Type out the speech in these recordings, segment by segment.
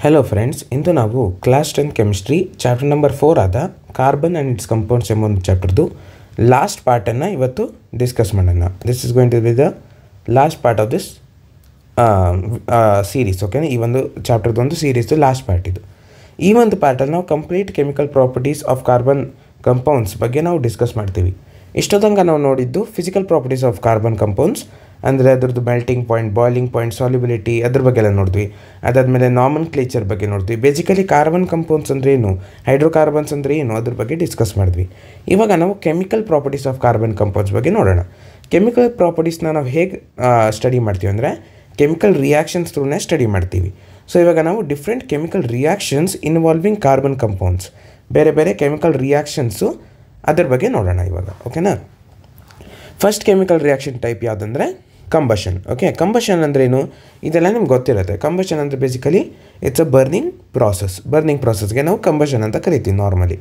Hello friends, ಇಂದು ನಾವು class 10 chemistry chapter number 4 ಆದ carbon and it's compounds ಎಂಬ ಒಂದು ಚಾಪ್ಟರ್ದು ಲಾಸ್ಟ್ ಪಾರ್ಟನ್ನು ಇವತ್ತು ಡಿಸ್ಕಸ್ ಮಾಡೋಣ. This is going to be the last part of this series. ಓಕೆನಾ, ಈ ಒಂದು ಚಾಪ್ಟರ್ದು ಒಂದು ಸೀರೀಸ್ದು ಲಾಸ್ಟ್ ಪಾರ್ಟ್ ಇದು. ಈ ಒಂದು ಪಾರ್ಟಲ್ಲಿ ನಾವು complete chemical properties of carbon compounds ಬಗ್ಗೆ ನಾವು ಡಿಸ್ಕಸ್ ಮಾಡ್ತೀವಿ. ಇಷ್ಟೊತ್ತಂಗ ನಾವು ನೋಡಿದ್ದು physical properties of carbon compounds, ಅಂದರೆ ಅದರದ್ದು melting point, boiling point, solubility, ಅದ್ರ ಬಗ್ಗೆ ಎಲ್ಲ ನೋಡಿದ್ವಿ. ಅದಾದಮೇಲೆ ನಾಮನ್ ಕ್ಲೇಚರ್ ಬಗ್ಗೆ ನೋಡಿದ್ವಿ. ಬೇಸಿಕಲಿ ಕಾರ್ಬನ್ ಕಂಪೌಂಡ್ಸ್ ಅಂದರೆ ಏನು, ಹೈಡ್ರೋಕಾರ್ಬನ್ಸ್ ಅಂದರೆ ಏನು, ಅದ್ರ ಬಗ್ಗೆ ಡಿಸ್ಕಸ್ ಮಾಡಿದ್ವಿ. ಇವಾಗ ನಾವು chemical properties of carbon compounds ಬಗ್ಗೆ ನೋಡೋಣ. ಕೆಮಿಕಲ್ ಪ್ರಾಪರ್ಟೀಸ್ನ ನಾವು ಹೇಗೆ ಸ್ಟಡಿ ಮಾಡ್ತೀವಿ ಅಂದರೆ ಕೆಮಿಕಲ್ ರಿಯಾಕ್ಷನ್ಸ್ ಥ್ರೂನೇ ಸ್ಟಡಿ ಮಾಡ್ತೀವಿ. ಸೊ ಇವಾಗ ನಾವು different chemical reactions involving carbon compounds, ಬೇರೆ ಬೇರೆ ಕೆಮಿಕಲ್ ರಿಯಾಕ್ಷನ್ಸು ಅದ್ರ ಬಗ್ಗೆ ನೋಡೋಣ ಇವಾಗ. ಓಕೆನಾ, ಫಸ್ಟ್ ಕೆಮಿಕಲ್ ರಿಯಾಕ್ಷನ್ ಟೈಪ್ ಯಾವುದಂದರೆ ಕಂಬಷನ್. ಓಕೆ, ಕಂಬಷನ್ ಅಂದ್ರೇನು ಇದೆಲ್ಲ ನಿಮ್ಗೆ ಗೊತ್ತಿರುತ್ತೆ. ಕಂಬಷನ್ ಅಂದರೆ ಬೇಸಿಕಲಿ ಇಟ್ಸ್ ಅ ಬರ್ನಿಂಗ್ ಪ್ರಾಸೆಸ್ಗೆ ನಾವು ಕಂಬಷನ್ ಅಂತ ಕರಿತೀವಿ normally.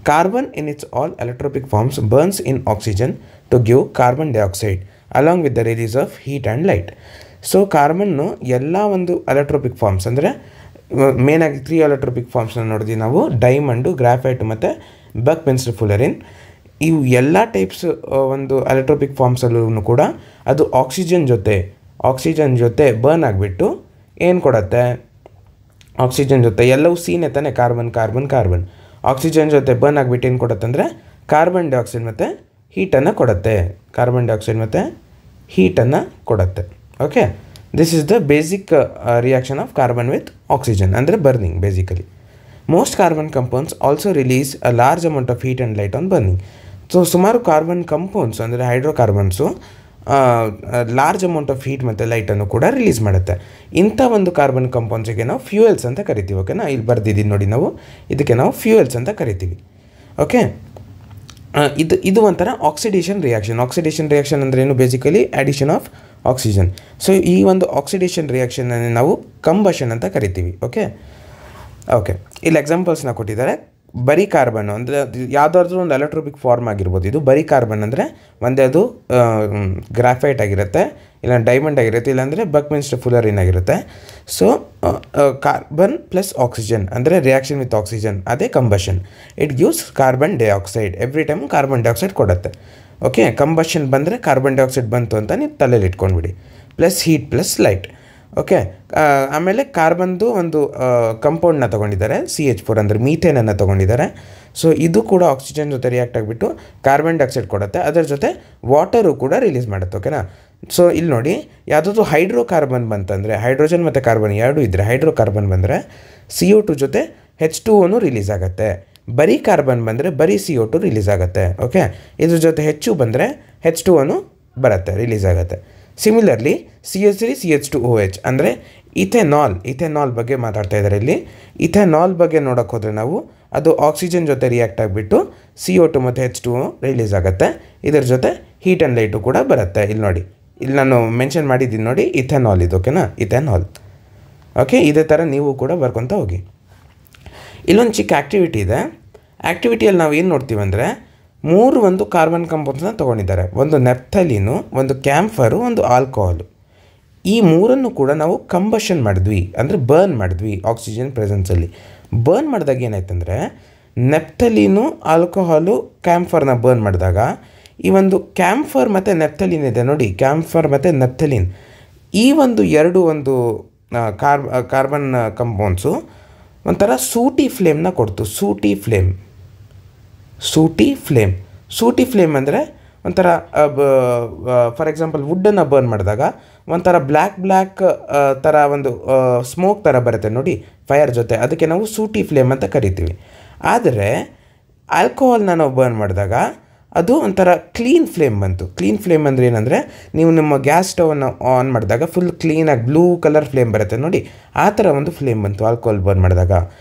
Carbon in its all ಎಲೆಕ್ಟ್ರೋಪಿಕ್ forms burns in oxygen to give carbon dioxide along with the release of heat and light. So ಕಾರ್ಬನ್ನು ಎಲ್ಲ ಒಂದು ಎಲೆಕ್ಟ್ರೋಪಿಕ್ ಫಾರ್ಮ್ಸ್ ಅಂದರೆ ಮೇನಾಗಿ 3 ಎಲೆಕ್ಟ್ರೋಪಿಕ್ ಫಾರ್ಮ್ಸ್ನ ನೋಡಿದ್ವಿ ನಾವು, ಡೈಮಂಡು, ಗ್ರಾಫೈಟ್ ಮತ್ತು ಬಕ್ ಬೆನ್ಸಿಲ್ ಫುಲರಿನ್. ಇವು ಎಲ್ಲ ಟೈಪ್ಸ್ ಒಂದು ಎಲೆಕ್ಟ್ರೋಪಿಕ್ ಫಾರ್ಮ್ಸಲ್ಲೂ ಕೂಡ ಅದು ಆಕ್ಸಿಜನ್ ಜೊತೆ ಬರ್ನ್ ಆಗಿಬಿಟ್ಟು ಏನು ಕೊಡುತ್ತೆ, ಆಕ್ಸಿಜನ್ ಜೊತೆ ಎಲ್ಲವೂ ಸೀನೆ ತಾನೆ, ಕಾರ್ಬನ್ ಆಕ್ಸಿಜನ್ ಜೊತೆ ಬರ್ನ್ ಆಗಿಬಿಟ್ಟು ಏನು ಕೊಡುತ್ತೆ ಅಂದರೆ ಕಾರ್ಬನ್ ಡೈಆಕ್ಸೈಡ್ ಮತ್ತು ಹೀಟನ್ನು ಕೊಡುತ್ತೆ. Okay, this is the basic reaction of carbon with oxygen ಅಂದರೆ burning basically. Most carbon compounds also release a large amount of heat and light on burning. So ಸುಮಾರು ಕಾರ್ಬನ್ ಕಂಪೌಂಡ್ಸ್ ಅಂದರೆ hydrocarbons large amount of heat ಮತ್ತು ಲೈಟನ್ನು ಕೂಡ release ಮಾಡುತ್ತೆ. ಇಂಥ ಒಂದು carbon ಕಂಪೌಂಡ್ಸಿಗೆ ನಾವು ಫ್ಯೂಯಲ್ಸ್ ಅಂತ ಕರಿತೀವಿ. ಓಕೆನಾ, ಇಲ್ಲಿ ಬರ್ದಿದ್ದೀವಿ ನೋಡಿ, ನಾವು ಇದಕ್ಕೆ ನಾವು ಫ್ಯೂಯಲ್ಸ್ ಅಂತ ಕರಿತೀವಿ. ಓಕೆ, ಇದು ಒಂಥರ ಆಕ್ಸಿಡೇಷನ್ ರಿಯಾಕ್ಷನ್ ಅಂದರೆ ಏನು, basically addition of oxygen. So ಈ ಒಂದು ಆಕ್ಸಿಡೇಷನ್ ರಿಯಾಕ್ಷನನ್ನು ನಾವು ಕಂಬಷನ್ ಅಂತ ಕರಿತೀವಿ. ಓಕೆ, ಇಲ್ಲಿ ಎಕ್ಸಾಂಪಲ್ಸ್ನ ಕೊಟ್ಟಿದ್ದಾರೆ. ಬರೀ ಕಾರ್ಬನ್ ಅಂದರೆ ಯಾವುದಾದ್ರೂ ಒಂದು ಎಲೆಕ್ಟ್ರೋಪಿಕ್ ಫಾರ್ಮ್ ಆಗಿರ್ಬೋದು. ಇದು ಬರೀ ಕಾರ್ಬನ್ ಅಂದರೆ ಒಂದೇ ಅದು ಗ್ರಾಫೈಟ್ ಆಗಿರುತ್ತೆ, ಇಲ್ಲ ಡೈಮಂಡ್ ಆಗಿರುತ್ತೆ, ಇಲ್ಲಾಂದರೆ ಬಕ್ ಬೆನ್ಸಿಲ್ ಫುಲರಿನ್ ಆಗಿರುತ್ತೆ. ಸೊ ಕಾರ್ಬನ್ ಪ್ಲಸ್ ಆಕ್ಸಿಜನ್ ಅಂದರೆ ರಿಯಾಕ್ಷನ್ ವಿತ್ ಆಕ್ಸಿಜನ್, ಅದೇ combustion. It gives carbon dioxide. Every time carbon dioxide ಕೊಡುತ್ತೆ. ಓಕೆ, ಕಂಬಷನ್ ಬಂದರೆ ಕಾರ್ಬನ್ ಡೈಆಕ್ಸೈಡ್ ಬಂತು ಅಂತ ನೀವು ತಲೆಯಲ್ಲಿ ಇಟ್ಕೊಂಡ್ಬಿಡಿ. Plus heat plus light. Okay, ಆಮೇಲೆ ಕಾರ್ಬನ್ದು ಒಂದು ಕಂಪೌಂಡ್ನ ತೊಗೊಂಡಿದ್ದಾರೆ, CH4 ಅಂದರೆ ಮೀಥೇನನ್ನು ತೊಗೊಂಡಿದ್ದಾರೆ. ಸೊ ಇದು ಕೂಡ ಆಕ್ಸಿಜನ್ ಜೊತೆ ರಿಯಾಕ್ಟ್ ಆಗಿಬಿಟ್ಟು ಕಾರ್ಬನ್ ಡೈಆಕ್ಸೈಡ್ ಕೊಡುತ್ತೆ, ಅದರ ಜೊತೆ ವಾಟರು ಕೂಡ ರಿಲೀಸ್ ಮಾಡುತ್ತೆ. ಓಕೆನಾ, ಸೊ ಇಲ್ಲಿ ನೋಡಿ, ಯಾವುದಾದ್ರು ಹೈಡ್ರೋಕಾರ್ಬನ್ ಬಂತಂದರೆ, ಹೈಡ್ರೋಜನ್ ಮತ್ತು ಕಾರ್ಬನ್ ಎರಡೂ ಇದ್ದರೆ ಹೈಡ್ರೋಕಾರ್ಬನ್ ಬಂದರೆ CO2 ಜೊತೆ H2O ರಿಲೀಸ್ ಆಗುತ್ತೆ. ಬರೀ ಕಾರ್ಬನ್ ಬಂದರೆ ಬರೀ CO2 ರಿಲೀಸ್ ಆಗುತ್ತೆ. ಓಕೆ, ಇದ್ರ ಜೊತೆ ಹೆಚ್ಚು ಬಂದರೆ H2O ಬರುತ್ತೆ, ರಿಲೀಸ್ ಆಗುತ್ತೆ. ಸಿಮಿಲರ್ಲಿ CH3 CH2OH ಅಂದರೆ ಇಥೆನಾಲ್ ಬಗ್ಗೆ ಮಾತಾಡ್ತಾ ಇದ್ದಾರೆ ಇಲ್ಲಿ. ಇಥೆನಾಲ್ ಬಗ್ಗೆ ನೋಡೋಕೆ ಹೋದರೆ ನಾವು ಅದು ಆಕ್ಸಿಜನ್ ಜೊತೆ ರಿಯಾಕ್ಟ್ ಆಗಿಬಿಟ್ಟು CO2 ಮತ್ತು H2O ರಿಲೀಸ್ ಆಗುತ್ತೆ. ಇದರ ಜೊತೆ ಹೀಟ್ ಆ್ಯಂಡ್ ಲೈಟು ಕೂಡ ಬರುತ್ತೆ. ಇಲ್ಲಿ ನೋಡಿ, ಇಲ್ಲಿ ನಾನು ಮೆನ್ಷನ್ ಮಾಡಿದ್ದೀನಿ ನೋಡಿ, ಇಥೆನಾಲ್ ಇದು. ಓಕೆನಾ, ಇಥೆನಾಲ್. ಓಕೆ, ಇದೇ ಥರ ನೀವು ಕೂಡ ಬರ್ಕೊತ ಹೋಗಿ. ಇಲ್ಲೊಂದು ಚಿಕ್ಕ ಆ್ಯಕ್ಟಿವಿಟಿ ಇದೆ. ಆ್ಯಕ್ಟಿವಿಟಿಯಲ್ಲಿ ನಾವು ಏನು ನೋಡ್ತೀವಿ ಅಂದರೆ ಒಂದು ಕಾರ್ಬನ್ ಕಂಪೌಂಡ್ಸ್ನ ತೊಗೊಂಡಿದ್ದಾರೆ. ಒಂದು ನೆಪ್ಥಲೀನು, ಒಂದು ಕ್ಯಾಂಫರು, ಒಂದು ಆಲ್ಕೋಹಾಲು. ಈ ಮೂರನ್ನು ಕೂಡ ನಾವು ಕಂಬಷನ್ ಮಾಡಿದ್ವಿ, ಅಂದರೆ ಬರ್ನ್ ಮಾಡಿದ್ವಿ ಆಕ್ಸಿಜನ್ ಪ್ರೆಸೆನ್ಸಲ್ಲಿ. ಬರ್ನ್ ಮಾಡಿದಾಗ ಏನಾಯ್ತಂದರೆ ನೆಪ್ಥಲೀನು, ಆಲ್ಕೋಹಾಲು, ಕ್ಯಾಂಫರ್ನ ಬರ್ನ್ ಮಾಡಿದಾಗ ಈ ಒಂದು ಕ್ಯಾಂಫರ್ ಮತ್ತು ನೆಪ್ಥಲೀನ್ ಇದೆ ನೋಡಿ, ಕ್ಯಾಂಫರ್ ಮತ್ತು ನೆಪ್ಥಲೀನ್, ಈ ಒಂದು ಕಾರ್ಬನ್ ಕಂಪೌಂಡ್ಸು ಒಂಥರ ಸೂಟಿ ಫ್ಲೇಮ್ನ ಕೊಡ್ತು. ಸೂಟಿ ಫ್ಲೇಮ್ ಅಂದರೆ ಒಂಥರ ಫಾರ್ ಎಕ್ಸಾಂಪಲ್ ವುಡ್ಡನ್ನು ಬರ್ನ್ ಮಾಡಿದಾಗ ಒಂಥರ ಬ್ಲ್ಯಾಕ್ ಥರ ಒಂದು ಸ್ಮೋಕ್ ಥರ ಬರುತ್ತೆ ನೋಡಿ ಫೈರ್ ಜೊತೆ, ಅದಕ್ಕೆ ನಾವು ಸೂಟಿ ಫ್ಲೇಮ್ ಅಂತ ಕರಿತೀವಿ. ಆದರೆ ಆಲ್ಕೋಹಾಲ್ನ ನಾವು ಬರ್ನ್ ಮಾಡಿದಾಗ ಅದು ಒಂಥರ ಕ್ಲೀನ್ ಫ್ಲೇಮ್ ಬಂತು. ಕ್ಲೀನ್ ಫ್ಲೇಮ್ ಅಂದರೆ ಏನಂದರೆ, ನೀವು ನಿಮ್ಮ ಗ್ಯಾಸ್ ಸ್ಟವನ್ನು ಆನ್ ಮಾಡಿದಾಗ ಫುಲ್ ಕ್ಲೀನಾಗಿ ಬ್ಲೂ ಕಲರ್ ಫ್ಲೇಮ್ ಬರುತ್ತೆ ನೋಡಿ, ಆ ಥರ ಒಂದು ಫ್ಲೇಮ್ ಬಂತು ಆಲ್ಕೋಹಾಲ್ ಬರ್ನ್ ಮಾಡಿದಾಗ.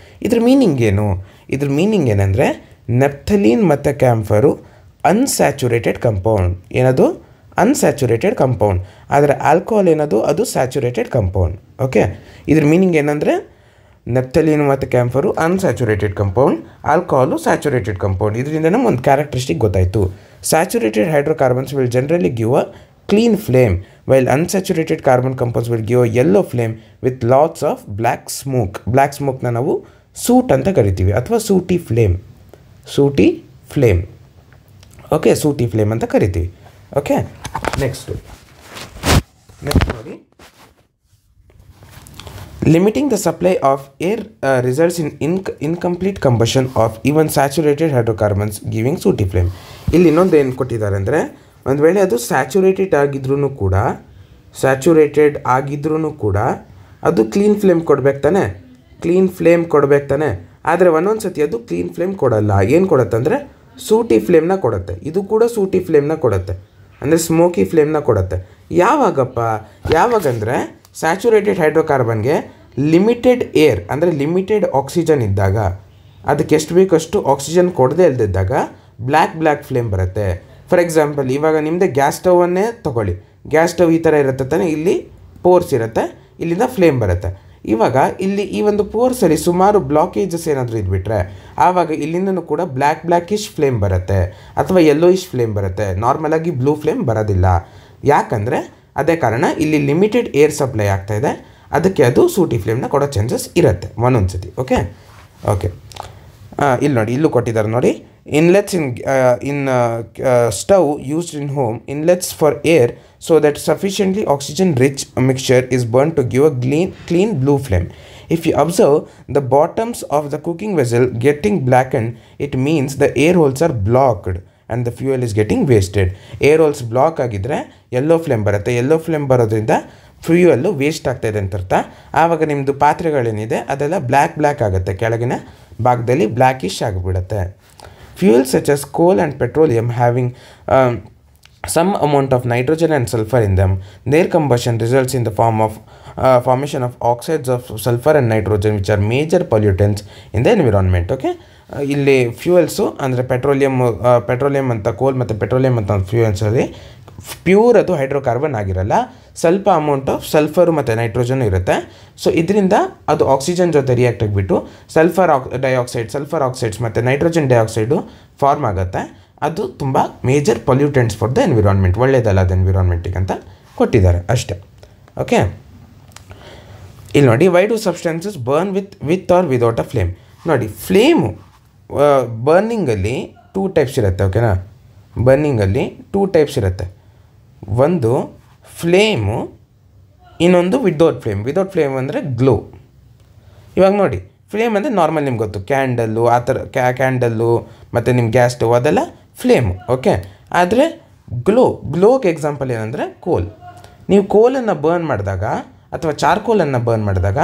ಇದ್ರ ಮೀನಿಂಗ್ ಏನಂದರೆ ನೆಪ್ಥಲೀನ್ ಮತ್ತು ಕ್ಯಾಂಫರು ಅನ್ಸ್ಯಾಚುರೇಟೆಡ್ ಕಂಪೌಂಡ್. ಏನದು ಅನ್ಸ್ಯಾಚುರೇಟೆಡ್ ಕಂಪೌಂಡ್. ಆದರೆ ಆಲ್ಕೋಹಾಲ್ ಏನದು, ಅದು ಸ್ಯಾಚುರೇಟೆಡ್ ಕಂಪೌಂಡ್. ಓಕೆ, ಇದ್ರ ಮೀನಿಂಗ್ ಏನಂದರೆ ನೆಪ್ಥಲೀನ್ ಮತ್ತು camphor unsaturated compound, alcohol saturated compound. ಇದರಿಂದ ನಮ್ಗೆ ಒಂದು ಕ್ಯಾರೆಕ್ಟರಿಸ್ಟಿಕ್ ಗೊತ್ತಾಯಿತು. Saturated hydrocarbons will generally give a clean flame while unsaturated carbon compounds will give a yellow flame with lots of black smoke. Black ಸ್ಮೋಕ್ನ ನಾವು soot ಅಂತ ಕರಿತೀವಿ ಅಥವಾ ಸೂಟಿ ಫ್ಲೇಮ್ ಓಕೆ, ಸೂಟಿ ಫ್ಲೇಮ್ ಅಂತ ಕರಿತೀವಿ. ಓಕೆ, ನೆಕ್ಸ್ಟ್ ನೋಡಿ, limiting the supply of air results in incomplete combustion of even saturated hydrocarbons giving sooty flame. ಇಲ್ಲಿ ಇನ್ನೊಂದು ಏನು ಕೊಟ್ಟಿದ್ದಾರೆ ಅಂದರೆ, ಒಂದು ವೇಳೆ ಅದು ಸ್ಯಾಚುರೇಟೆಡ್ ಆಗಿದ್ರೂ ಕೂಡ ಅದು ಕ್ಲೀನ್ ಫ್ಲೇಮ್ ಕೊಡ್ಬೇಕು ತಾನೆ, ಆದರೆ ಒಂದೊಂದು ಸತಿ ಅದು ಕ್ಲೀನ್ ಫ್ಲೇಮ್ ಕೊಡಲ್ಲ. ಏನು ಕೊಡುತ್ತೆ ಅಂದರೆ ಸೂಟಿ ಫ್ಲೇಮ್ನ ಕೊಡುತ್ತೆ. ಇದು ಕೂಡ ಸೂಟಿ ಫ್ಲೇಮ್ನ ಕೊಡುತ್ತೆ, ಅಂದರೆ ಸ್ಮೋಕಿ ಫ್ಲೇಮ್ನ ಕೊಡುತ್ತೆ. ಯಾವಾಗಂದರೆ ಸ್ಯಾಚುರೇಟೆಡ್ ಹೈಡ್ರೋಕಾರ್ಬನ್ಗೆ ಲಿಮಿಟೆಡ್ ಏರ್ ಅಂದರೆ ಲಿಮಿಟೆಡ್ ಆಕ್ಸಿಜನ್ ಇದ್ದಾಗ, ಅದಕ್ಕೆ ಎಷ್ಟು ಬೇಕಷ್ಟು ಆಕ್ಸಿಜನ್ ಕೊಡದೇ ಇಲ್ದಿದ್ದಾಗ ಬ್ಲ್ಯಾಕ್ ಫ್ಲೇಮ್ ಬರುತ್ತೆ. ಫಾರ್ ಎಕ್ಸಾಂಪಲ್, ಇವಾಗ ನಿಮ್ಮದೇ ಗ್ಯಾಸ್ ಸ್ಟವನ್ನೇ ತೊಗೊಳ್ಳಿ. ಗ್ಯಾಸ್ ಸ್ಟವ್ ಈ ಥರ ಇರುತ್ತೆ ತಾನೆ, ಇಲ್ಲಿ ಪೋರ್ಸ್ ಇರುತ್ತೆ, ಇಲ್ಲಿಂದ ಫ್ಲೇಮ್ ಬರುತ್ತೆ. ಇವಾಗ ಇಲ್ಲಿ ಈ ಒಂದು ಪೋರ್ಸಲ್ಲಿ ಸುಮಾರು ಬ್ಲಾಕೇಜಸ್ ಏನಾದರೂ ಇದ್ಬಿಟ್ರೆ ಆವಾಗ ಇಲ್ಲಿಂದನೂ ಕೂಡ ಬ್ಲ್ಯಾಕಿಶ್ ಫ್ಲೇಮ್ ಬರುತ್ತೆ ಅಥವಾ ಯೆಲ್ಲೋಯಿಶ್ ಫ್ಲೇಮ್ ಬರುತ್ತೆ. ನಾರ್ಮಲಾಗಿ ಬ್ಲೂ ಫ್ಲೇಮ್ ಬರೋದಿಲ್ಲ. ಯಾಕಂದರೆ ಅದೇ ಕಾರಣ, ಇಲ್ಲಿ ಲಿಮಿಟೆಡ್ ಏರ್ ಸಪ್ಲೈ ಆಗ್ತಾಯಿದೆ, ಅದಕ್ಕೆ ಅದು ಸೂಟಿ ಫ್ಲೇಮ್ನ ಕೊಡೋ ಚಾನ್ಸಸ್ ಇರುತ್ತೆ ಒಂದೊಂದು ಸತಿ. ಓಕೆ, ಇಲ್ಲಿ ನೋಡಿ, ಇಲ್ಲೂ ಕೊಟ್ಟಿದ್ದಾರೆ ನೋಡಿ. Inlets in stove used in home, inlets for air so that sufficiently oxygen rich mixture is burned to give a clean blue flame. If you observe the bottoms of the cooking vessel getting blackened, it means the air holes are blocked and the fuel is getting wasted. Air holes block ಆಗಿದ್ರೆ yellow flame ಬರುತ್ತೆ. yellow flame ಬರೋದ್ರಿಂದ fuel waste ಆಗ್ತಾಯಿದೆ ಅಂತ ಅರ್ಥ. ಆವಾಗ ನಿಮ್ಮದು ಪಾತ್ರೆಗಳೇನಿದೆ ಅದೆಲ್ಲ black ಆಗುತ್ತೆ, ಕೆಳಗಿನ ಭಾಗದಲ್ಲಿ ಬ್ಲ್ಯಾಕಿಶ್ ಆಗಿಬಿಡುತ್ತೆ. Fuels such as coal and petroleum having some amount of nitrogen and sulfur in them, their combustion results in the formation of oxides of sulfur and nitrogen, which are major pollutants in the environment. Okay, ಇಲ್ಲಿ ಫ್ಯೂಯಲ್ಸು ಅಂದರೆ petroleum ಅಂತ, ಕೋಲ್ ಮತ್ತು petroleum ಅಂತ ಫ್ಯೂಯಲ್ಸಲ್ಲಿ pure ಅದು hydrocarbon ಆಗಿರಲ್ಲ, ಸ್ವಲ್ಪ amount of sulphur ಮತ್ತು ನೈಟ್ರೋಜನ್ ಇರುತ್ತೆ. ಸೊ ಇದರಿಂದ ಅದು ಆಕ್ಸಿಜನ್ ಜೊತೆ ರಿಯಾಕ್ಟ್ ಆಗಿಬಿಟ್ಟು ಸಲ್ಫರ್ ಆಕ್ಸೈಡ್ಸ್ ಮತ್ತು ನೈಟ್ರೋಜನ್ ಡೈಆಕ್ಸೈಡು ಫಾರ್ಮ್ ಆಗುತ್ತೆ. ಅದು ತುಂಬ major pollutants for the environment, ಒಳ್ಳೆಯದಲ್ಲ ಅದು ಎನ್ವಿರಾನ್ಮೆಂಟಿಗೆ ಅಂತ ಕೊಟ್ಟಿದ್ದಾರೆ ಅಷ್ಟೇ. ಓಕೆ, ಇಲ್ಲಿ ನೋಡಿ, why do substances burn with or without a flame. ನೋಡಿ, ಫ್ಲೇಮು ಬರ್ನಿಂಗಲ್ಲಿ 2 ಟೈಪ್ಸ್ ಇರುತ್ತೆ. ಓಕೆನಾ, ಬರ್ನಿಂಗಲ್ಲಿ 2 ಟೈಪ್ಸ್ ಇರುತ್ತೆ. ಒಂದು ಫ್ಲೇಮು, ಇನ್ನೊಂದು ವಿದೌಟ್ ಫ್ಲೇಮ್ ಅಂದರೆ ಗ್ಲೋ. ಇವಾಗ ನೋಡಿ, ಫ್ಲೇಮ್ ಅಂದರೆ ನಾರ್ಮಲ್ ನಿಮ್ಗೆ ಗೊತ್ತು, ಕ್ಯಾಂಡಲ್ಲು ಆ ಥರ ಕ್ಯಾಂಡಲ್ಲು ಮತ್ತು ನಿಮ್ಮ ಗ್ಯಾಸ್ ಸ್ಟವ್ ಅದೆಲ್ಲ ಫ್ಲೇಮು. ಓಕೆ, ಆದರೆ ಗ್ಲೋಗೆ ಎಕ್ಸಾಂಪಲ್ ಏನಂದರೆ ಕೋಲ್. ನೀವು ಕೋಲನ್ನು ಬರ್ನ್ ಮಾಡಿದಾಗ ಅಥವಾ ಚಾರ್ಕೋಲನ್ನು ಬರ್ನ್ ಮಾಡಿದಾಗ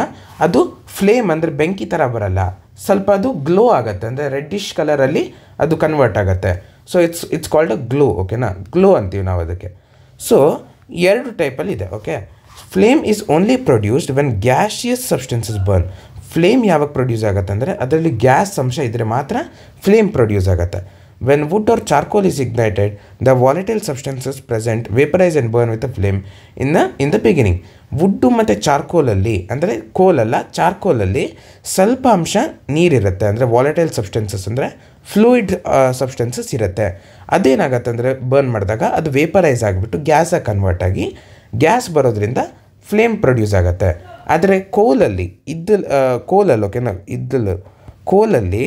ಅದು ಫ್ಲೇಮ್ ಅಂದರೆ ಬೆಂಕಿ ಥರ ಬರಲ್ಲ, ಸ್ವಲ್ಪ ಅದು ಗ್ಲೋ ಆಗುತ್ತೆ, ಅಂದರೆ ರೆಡ್ಡಿಶ್ ಕಲರಲ್ಲಿ ಅದು ಕನ್ವರ್ಟ್ ಆಗುತ್ತೆ. So it's called a glow. ಓಕೆನಾ, ಗ್ಲೋ ಅಂತೀವಿ ನಾವು ಅದಕ್ಕೆ. ಸೊ 2 ಟೈಪಲ್ಲಿ ಇದೆ. Okay, flame is only produced when gaseous substances burn. Flame ಯಾವಾಗ ಪ್ರೊಡ್ಯೂಸ್ ಆಗುತ್ತೆ ಅಂದರೆ ಅದರಲ್ಲಿ ಗ್ಯಾಸ್ ಅಂಶ ಇದ್ದರೆ ಮಾತ್ರ ಫ್ಲೇಮ್ ಪ್ರೊಡ್ಯೂಸ್ ಆಗುತ್ತೆ. When wood or charcoal is ignited, the volatile substances present vaporise and burn with a flame in the beginning. Wood ಮತ್ತು ಚಾರ್ಕೋಲಲ್ಲಿ, ಅಂದರೆ ಕೋಲಲ್ಲ ಚಾರ್ಕೋಲಲ್ಲಿ ಸ್ವಲ್ಪ ಅಂಶ ನೀರಿರುತ್ತೆ, ಅಂದರೆ ವಾಲಟೈಲ್ ಸಬ್ಸ್ಟೆನ್ಸಸ್ ಅಂದರೆ ಫ್ಲೂಯಿಡ್ ಸಬ್ಸ್ಟೆನ್ಸಸ್ ಇರುತ್ತೆ. ಅದೇನಾಗುತ್ತೆ ಅಂದರೆ ಬರ್ನ್ ಮಾಡಿದಾಗ ಅದು ವೇಪರೈಸ್ ಆಗಿಬಿಟ್ಟು ಗ್ಯಾಸಾಗಿ ಕನ್ವರ್ಟ್ ಆಗಿ ಗ್ಯಾಸ್ ಬರೋದ್ರಿಂದ ಫ್ಲೇಮ್ ಪ್ರೊಡ್ಯೂಸ್ ಆಗುತ್ತೆ. ಆದರೆ ಕೋಲಲ್ಲಿ ಕೋಲಲ್ಲಿ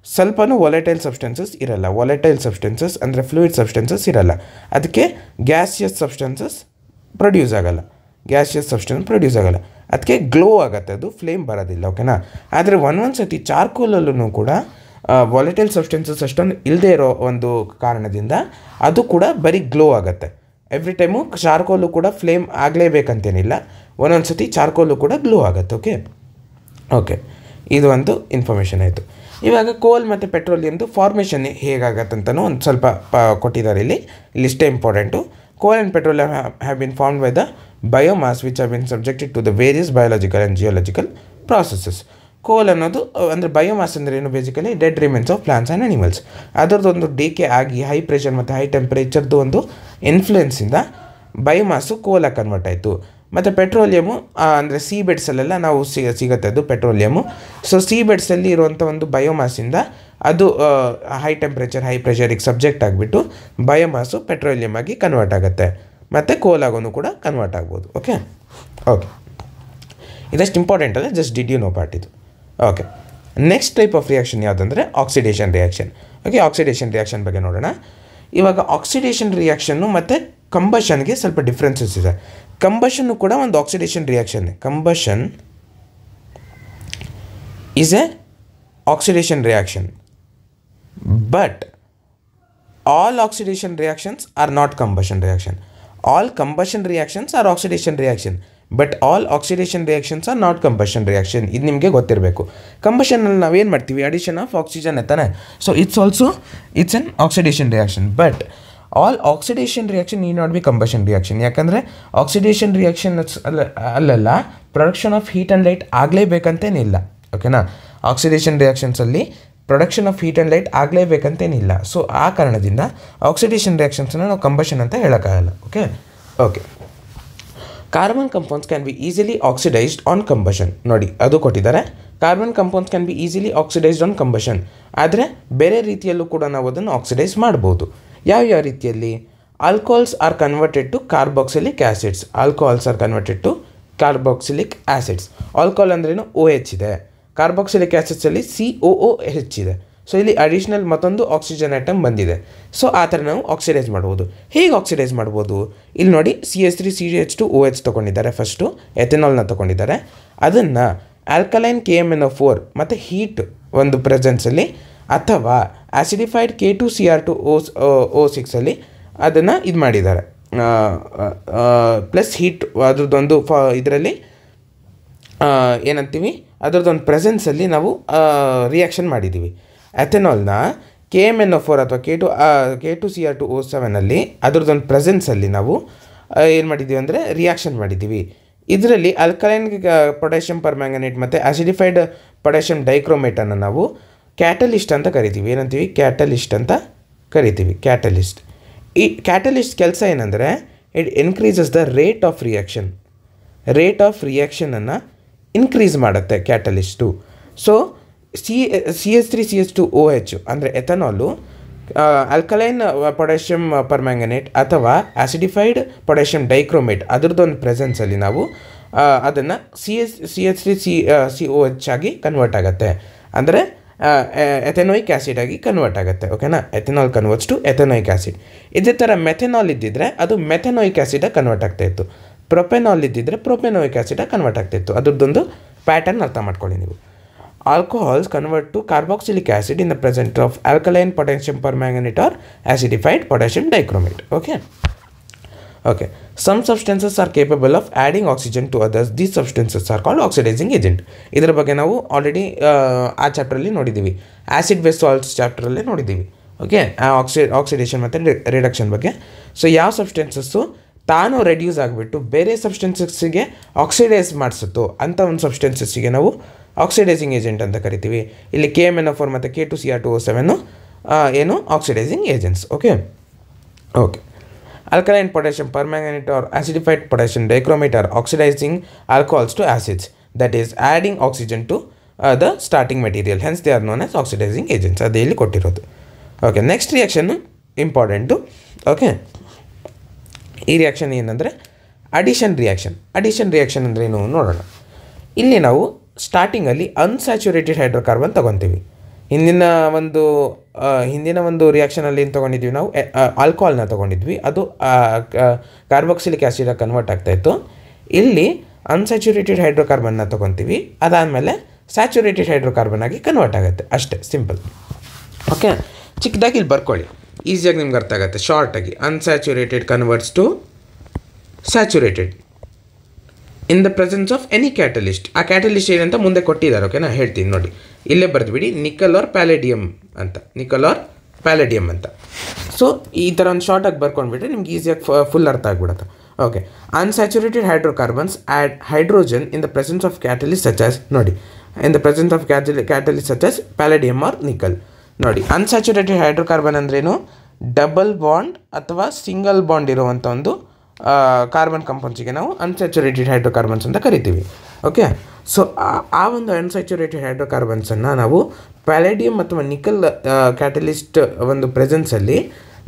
ಸ್ವಲ್ಪನೂ ವಾಲಟೈಲ್ ಸಬ್ಸ್ಟೆನ್ಸಸ್ ಇರಲ್ಲ. ವಾಲಟೈಲ್ ಸಬ್ಸ್ಟೆನ್ಸಸ್ ಅಂದರೆ ಫ್ಲೂಯಿಡ್ ಸಬ್ಸ್ಟೆನ್ಸಸ್ ಇರಲ್ಲ, ಅದಕ್ಕೆ ಗ್ಯಾಸಿಯಸ್ ಸಬ್ಸ್ಟೆನ್ಸ್ ಪ್ರೊಡ್ಯೂಸ್ ಆಗಲ್ಲ. ಅದಕ್ಕೆ ಗ್ಲೋ ಆಗುತ್ತೆ, ಅದು ಫ್ಲೇಮ್ ಬರೋದಿಲ್ಲ. ಓಕೆನಾ, ಆದರೆ ಒಂದೊಂದು ಸತಿ ಚಾರ್ಕೋಲಲ್ಲೂ ಕೂಡ ವಾಲಟೈಲ್ ಸಬ್ಸ್ಟೆನ್ಸಸ್ ಅಷ್ಟೊಂದು ಇಲ್ಲದೆ ಇರೋ ಒಂದು ಕಾರಣದಿಂದ ಅದು ಕೂಡ ಬರೀ ಗ್ಲೋ ಆಗುತ್ತೆ. ಎವ್ರಿ ಟೈಮು ಚಾರ್ಕೋಲು ಕೂಡ ಫ್ಲೇಮ್ ಆಗಲೇಬೇಕಂತೇನಿಲ್ಲ, ಒಂದೊಂದು ಸತಿ ಚಾರ್ಕೋಲು ಕೂಡ ಗ್ಲೋ ಆಗುತ್ತೆ. ಓಕೆ, ಇದು ಒಂದು ಇನ್ಫಾರ್ಮೇಷನ್ ಆಯಿತು. ಇವಾಗ ಕೋಲ್ ಮತ್ತು ಪೆಟ್ರೋಲಿಯಮ್ದು ಫಾರ್ಮೇಷನ್ ಹೇಗಾಗತ್ತಂತನೂ ಒಂದು ಸ್ವಲ್ಪ ಕೊಟ್ಟಿದ್ದಾರೆ ಇಲ್ಲಿ ಇಷ್ಟೇ important. Coal and petroleum have been formed by the biomass which have been subjected to the various biological and geological processes. Coal ಅನ್ನೋದು ಅಂದರೆ ಬಯೋಮಾಸ್ ಅಂದರೆ ಏನು, basically dead remains of plants and animals. ಅದರದ್ದೊಂದು ಡೇಕೆ ಆಗಿ high pressure ಮತ್ತು high ಟೆಂಪ್ರೇಚರ್ದು ಒಂದು ಇನ್ಫ್ಲುಯೆನ್ಸಿಂದ ಬಯೋಮಾಸು ಕೋಲಾಗಿ ಕನ್ವರ್ಟ್ ಆಯಿತು. ಮತ್ತು ಪೆಟ್ರೋಲಿಯಮು ಅಂದರೆ ಸೀ ಬೆಡ್ಸಲ್ಲೆಲ್ಲ ನಾವು ಸಿಗುತ್ತೆ ಅದು ಪೆಟ್ರೋಲಿಯಮು. ಸೊ ಸೀ ಬೆಡ್ಸಲ್ಲಿ ಇರುವಂಥ ಒಂದು ಬಯೋಮಾಸಿಂದ ಅದು ಹೈ ಟೆಂಪ್ರೇಚರ್ ಹೈ ಪ್ರೆಷರಿಗೆ ಸಬ್ಜೆಕ್ಟ್ ಆಗಿಬಿಟ್ಟು ಬಯೋಮಾಸು ಪೆಟ್ರೋಲಿಯಮ್ ಆಗಿ ಕನ್ವರ್ಟ್ ಆಗುತ್ತೆ. ಮತ್ತು ಕೋಲಾಗೂ ಕೂಡ ಕನ್ವರ್ಟ್ ಆಗ್ಬೋದು. ಓಕೆ ಓಕೆ, ಇದಷ್ಟು ಇಂಪಾರ್ಟೆಂಟ್ ಅಲ್ಲ, just did you know part ಇದು. Okay, next type of reaction ಯಾವುದಂದರೆ oxidation reaction. Okay, oxidation reaction ಬಗ್ಗೆ ನೋಡೋಣ. ಇವಾಗ ಆಕ್ಸಿಡೇಷನ್ ರಿಯಾಕ್ಷನ್ನು ಮತ್ತು ಕಂಬಷನ್ಗೆ ಸ್ವಲ್ಪ ಡಿಫ್ರೆನ್ಸಸ್ ಇದೆ. ಕಂಬಷನ್ನು ಕೂಡ ಒಂದು ಆಕ್ಸಿಡೇಷನ್ ರಿಯಾಕ್ಷನ್ನೇ. Combustion is a oxidation reaction, but all oxidation reactions are not combustion reaction. All combustion reactions are oxidation reaction, but all oxidation reactions are not combustion reaction. ಇದು ನಿಮಗೆ ಗೊತ್ತಿರಬೇಕು. ಕಂಬಷನಲ್ಲಿ ನಾವೇನು ಮಾಡ್ತೀವಿ, ಅಡಿಷನ್ ಆಫ್ ಆಕ್ಸಿಜನ್ ತಾನೆ. So it's an oxidation reaction, but all oxidation reaction need not be combustion reaction. ಯಾಕಂದರೆ oxidation reaction ಅಲ್ಲೆಲ್ಲ production of heat and light ಆಗಲೇಬೇಕಂತೇನಿಲ್ಲ. ಓಕೆನಾ, ಆಕ್ಸಿಡೇಷನ್ ರಿಯಾಕ್ಷನ್ಸಲ್ಲಿ production of heat and light ಆಗಲೇಬೇಕಂತೇನಿಲ್ಲ. ಸೊ ಆ ಕಾರಣದಿಂದ oxidation ರಿಯಾಕ್ಷನ್ಸನ್ನು ನಾವು ಕಂಬಷನ್ ಅಂತ ಹೇಳೋಕ್ಕಾಗಲ್ಲ. Okay okay, carbon compounds can be easily oxidised on combustion. ನೋಡಿ ಅದು ಕೊಟ್ಟಿದ್ದಾರೆ, carbon compounds can be easily oxidised on combustion. ಆದರೆ ಬೇರೆ ರೀತಿಯಲ್ಲೂ ಕೂಡ ನಾವು ಅದನ್ನು ಆಕ್ಸಿಡೈಸ್ ಮಾಡ್ಬೋದು. ಯಾವ ರೀತಿಯಲ್ಲಿ? Alcohols are converted to carboxylic acids. Alcohols are converted to carboxylic acids. Alcohol ಅಂದ್ರೇನು? OH ಇದೆ. ಕಾರ್ಬಾಕ್ಸಿಲಿಕ್ ಆ್ಯಸಿಡ್ಸಲ್ಲಿ COOH ಇದೆ. ಸೊ ಇಲ್ಲಿ ಅಡಿಷ್ನಲ್ ಮತ್ತೊಂದು ಆಕ್ಸಿಜನ್ ಐಟಮ್ ಬಂದಿದೆ. ಸೊ ಆ ಥರ ನಾವು ಆಕ್ಸಿಡೈಸ್ ಮಾಡ್ಬೋದು. ಹೇಗೆ ಆಕ್ಸಿಡೈಸ್ ಮಾಡ್ಬೋದು? ಇಲ್ಲಿ ನೋಡಿ, CH3CH2OH ತೊಗೊಂಡಿದ್ದಾರೆ. ಫಸ್ಟು ಎಥೆನಾಲ್ನ ತೊಗೊಂಡಿದ್ದಾರೆ. ಅದನ್ನು ಆಲ್ಕಲೈನ್ KMnO4 ಮತ್ತು ಹೀಟ್ ಒಂದು ಪ್ರೆಸೆನ್ಸಲ್ಲಿ, ಅಥವಾ ಆ್ಯಸಿಡಿಫೈಡ್ K2Cr2O6 ಅದನ್ನು ಇದು ಮಾಡಿದ್ದಾರೆ, ಪ್ಲಸ್ ಹೀಟ್ ಅದ್ರದ್ದೊಂದು ಇದರಲ್ಲಿ ಏನಂತೀವಿ, ಅದರದ್ದೊಂದು ಪ್ರೆಸೆನ್ಸಲ್ಲಿ ನಾವು ರಿಯಾಕ್ಷನ್ ಮಾಡಿದ್ದೀವಿ. ಎಥೆನಾಲ್ನ KMnO4 ಅಥವಾ K2Cr2O7 ಅದರದ್ದೊಂದು ಪ್ರೆಸೆನ್ಸಲ್ಲಿ ನಾವು ಏನು ಮಾಡಿದ್ದೀವಿ ಅಂದರೆ ರಿಯಾಕ್ಷನ್ ಮಾಡಿದ್ದೀವಿ. ಇದರಲ್ಲಿ ಆಲ್ಕಲೈನ್ ಪೊಟ್ಯಾಷಿಯಂ ಪರ್ಮ್ಯಾಂಗನೇಟ್ ಮತ್ತು ಆಸಿಡಿಫೈಡ್ ಪೊಟ್ಯಾಷಿಯಂ ಡೈಕ್ರೋಮೇಟನ್ನು ನಾವು ಕ್ಯಾಟಲಿಸ್ಟ್ ಅಂತ ಕರಿತೀವಿ. ಏನಂತೀವಿ? ಕ್ಯಾಟಲಿಸ್ಟ್ ಅಂತ ಕರಿತೀವಿ. ಕ್ಯಾಟಲಿಸ್ಟ್. ಈ ಕ್ಯಾಟಲಿಸ್ಟ್ ಕೆಲಸ ಏನಂದರೆ, it increases the rate of reaction. Rate of ರಿಯಾಕ್ಷನನ್ನು ಇನ್ಕ್ರೀಸ್ ಮಾಡುತ್ತೆ ಕ್ಯಾಟಲಿಸ್ಟು. ಸೊ CH3CH2OH ಅಂದರೆ ಎಥನಾಲು ಆಲ್ಕಲೈನ್ ಪೊಟ್ಯಾಷಿಯಂ ಪರ್ಮ್ಯಾಂಗನೇಟ್ ಅಥವಾ ಆಸಿಡಿಫೈಡ್ ಪೊಟ್ಯಾಷಿಯಂ ಡೈಕ್ರೋಮೇಟ್ ಅದರದ್ದೊಂದು ಪ್ರೆಸೆನ್ಸಲ್ಲಿ ನಾವು ಅದನ್ನು CH3COH ಆಗಿ ಕನ್ವರ್ಟ್ ಆಗುತ್ತೆ. ಅಂದರೆ ಎಥೆನೋಯಿಕ್ ಆ್ಯಸಿಡ್ ಆಗಿ ಕನ್ವರ್ಟ್ ಆಗುತ್ತೆ. ಓಕೆನಾ, ಎಥೆನಾಲ್ ಕನ್ವರ್ಟ್ಸ್ ಟು ಎಥೆನೋಯಿಕ್ ಆ್ಯಸಿಡ್. ಇದೇ ಥರ ಮೆಥೆನಾಲ್ ಇದ್ದಿದ್ದರೆ ಅದು ಮೆಥೆನೋಯಿಕ್ ಆ್ಯಸಿಡಾಗಿ ಕನ್ವರ್ಟ್ ಆಗ್ತಾಯಿತ್ತು. ಪ್ರೊಪೆನಾಲ್ ಇದ್ದಿದ್ದರೆ ಪ್ರೊಪೆನೋಯಿಕ್ ಆ್ಯಸಿಡಾಗಿ ಕನ್ವರ್ಟ್ ಆಗ್ತಾಯಿತ್ತು. ಅದ್ರದ್ದೊಂದು ಪ್ಯಾಟರ್ನ್ ಅರ್ಥ ಮಾಡ್ಕೊಳ್ಳಿ ನೀವು. Alcohols convert to carboxylic acid in the present of alkaline potassium permanganate or acidified potassium dichromate. Okay okay, some substances are capable of adding oxygen to others. These substances are called oxidising agent. ಇದರ ಬಗ್ಗೆ ನಾವು already ಆ ಚಾಪ್ಟ್ರಲ್ಲಿ ನೋಡಿದ್ದೀವಿ, acid base salts ಚಾಪ್ಟ್ರಲ್ಲೇ ನೋಡಿದ್ದೀವಿ. Okay, oxidation ಮತ್ತು reduction ಬಗ್ಗೆ. So ಯಾವ ಸಬ್ಸ್ಟೆನ್ಸಸ್ಸು ತಾನು ರೆಡ್ಯೂಸ್ ಆಗಿಬಿಟ್ಟು ಬೇರೆ ಸಬ್ಸ್ಟೆನ್ಸಸ್ಸಿಗೆ ಆಕ್ಸಿಡೈಸ್ ಮಾಡಿಸುತ್ತೋ ಅಂಥ ಒಂದು ಸಬ್ಸ್ಟೆನ್ಸಸ್ಸಿಗೆ ನಾವು ಆಕ್ಸಿಡೈಸಿಂಗ್ ಏಜೆಂಟ್ ಅಂತ ಕರಿತೀವಿ. ಇಲ್ಲಿ KMnO4 ಮತ್ತು K2Cr2O7 ಏನು oxidising agents. Okay okay, alkaline potassium permanganate or acidified potassium dichromate are oxidizing alcohols to acids, that is adding oxygen to the starting material, hence they are known as oxidizing agents. ಅದು ಇಲ್ಲಿ ಕೊಟ್ಟಿರೋದು. Okay, next reaction important. Okay, ಈ reaction ಏನಂದರೆ addition reaction. Addition reaction ಅಂದರೆ ಏನು ನೋಡೋಣ. ಇಲ್ಲಿ ನಾವು ಸ್ಟಾರ್ಟಿಂಗಲ್ಲಿ ಅನ್ಸ್ಯಾಚುರೇಟೆಡ್ ಹೈಡ್ರೋಕಾರ್ಬನ್ ತೊಗೊತೀವಿ. ಹಿಂದಿನ ಒಂದು ರಿಯಾಕ್ಷನಲ್ಲಿ ಏನು ತೊಗೊಂಡಿದ್ವಿ ನಾವು, ಆಲ್ಕೋಹಾಲ್ನ ತೊಗೊಂಡಿದ್ವಿ. ಅದು ಕಾರ್ಬಾಕ್ಸಿಲಿಕ್ ಆ್ಯಸಿಡಾಗಿ ಕನ್ವರ್ಟ್ ಆಗ್ತಾಯಿತ್ತು. ಇಲ್ಲಿ ಅನ್ಸ್ಯಾಚುರೇಟೆಡ್ ಹೈಡ್ರೋಕಾರ್ಬನ್ನ ತೊಗೊತೀವಿ, ಅದಾದಮೇಲೆ ಸ್ಯಾಚುರೇಟೆಡ್ ಹೈಡ್ರೋಕಾರ್ಬನ್ ಆಗಿ ಕನ್ವರ್ಟ್ ಆಗುತ್ತೆ. ಅಷ್ಟೇ, ಸಿಂಪಲ್. ಓಕೆ, ಚಿಕ್ಕದಾಗಿ ಇಲ್ಲಿ ಬರ್ಕೊಳ್ಳಿ, ಈಸಿಯಾಗಿ ನಿಮ್ಗೆ ಅರ್ಥ ಆಗುತ್ತೆ. ಶಾರ್ಟಾಗಿ, unsaturated converts to saturated in the presence of any catalyst. ಆ ಕ್ಯಾಟಲಿಸ್ಟ್ ಏನಂತ ಮುಂದೆ ಕೊಟ್ಟಿದ್ದಾರೆ. ಓಕೆನಾ, ಹೇಳ್ತೀನಿ ನೋಡಿ, ಇಲ್ಲೇ ಬರೆದ್ಬಿಡಿ, ನಿಕಲ್ ಆರ್ ಪ್ಯಾಲೆಡಿಯಮ್ ಅಂತ. ನಿಕಲ್ ಆರ್ ಪ್ಯಾಲೆಡಿಯಮ್ ಅಂತ. ಸೊ ಈ ಥರ ಒಂದು ಶಾರ್ಟಾಗಿ ಬರ್ಕೊಂಡ್ಬಿಟ್ರೆ ನಿಮ್ಗೆ ಈಸಿಯಾಗಿ ಫುಲ್ ಅರ್ಥ ಆಗಿಬಿಡುತ್ತೆ. Okay, unsaturated hydrocarbons add hydrogen in the presence of catalyst such as, ನೋಡಿ, in the presence of catalyst such as palladium or nickel. ನೋಡಿ, ಅನ್ಸ್ಯಾಚುರೇಟೆಡ್ ಹೈಡ್ರೋಕಾರ್ಬನ್ ಅಂದ್ರೇನು? ಡಬಲ್ ಬಾಂಡ್ ಅಥವಾ ಸಿಂಗಲ್ ಬಾಂಡ್ ಇರುವಂಥ ಒಂದು ಕಾರ್ಬನ್ ಕಂಪೌಂಡ್ಸಿಗೆ ನಾವು ಅನ್ಸ್ಯಾಚುರೇಟೆಡ್ ಹೈಡ್ರೋಕಾರ್ಬನ್ಸ್ ಅಂತ ಕರಿತೀವಿ. Okay, so ಆ ಒಂದು ಅನ್ಸ್ಯಾಚುರೇಟೆಡ್ ಹೈಡ್ರೋಕಾರ್ಬನ್ಸನ್ನು ನಾವು ಪ್ಯಾಲೆಡಿಯಮ್ ಅಥವಾ ನಿಕಲ್ ಕ್ಯಾಟಲಿಸ್ಟ್ ಒಂದು ಪ್ರೆಸೆನ್ಸಲ್ಲಿ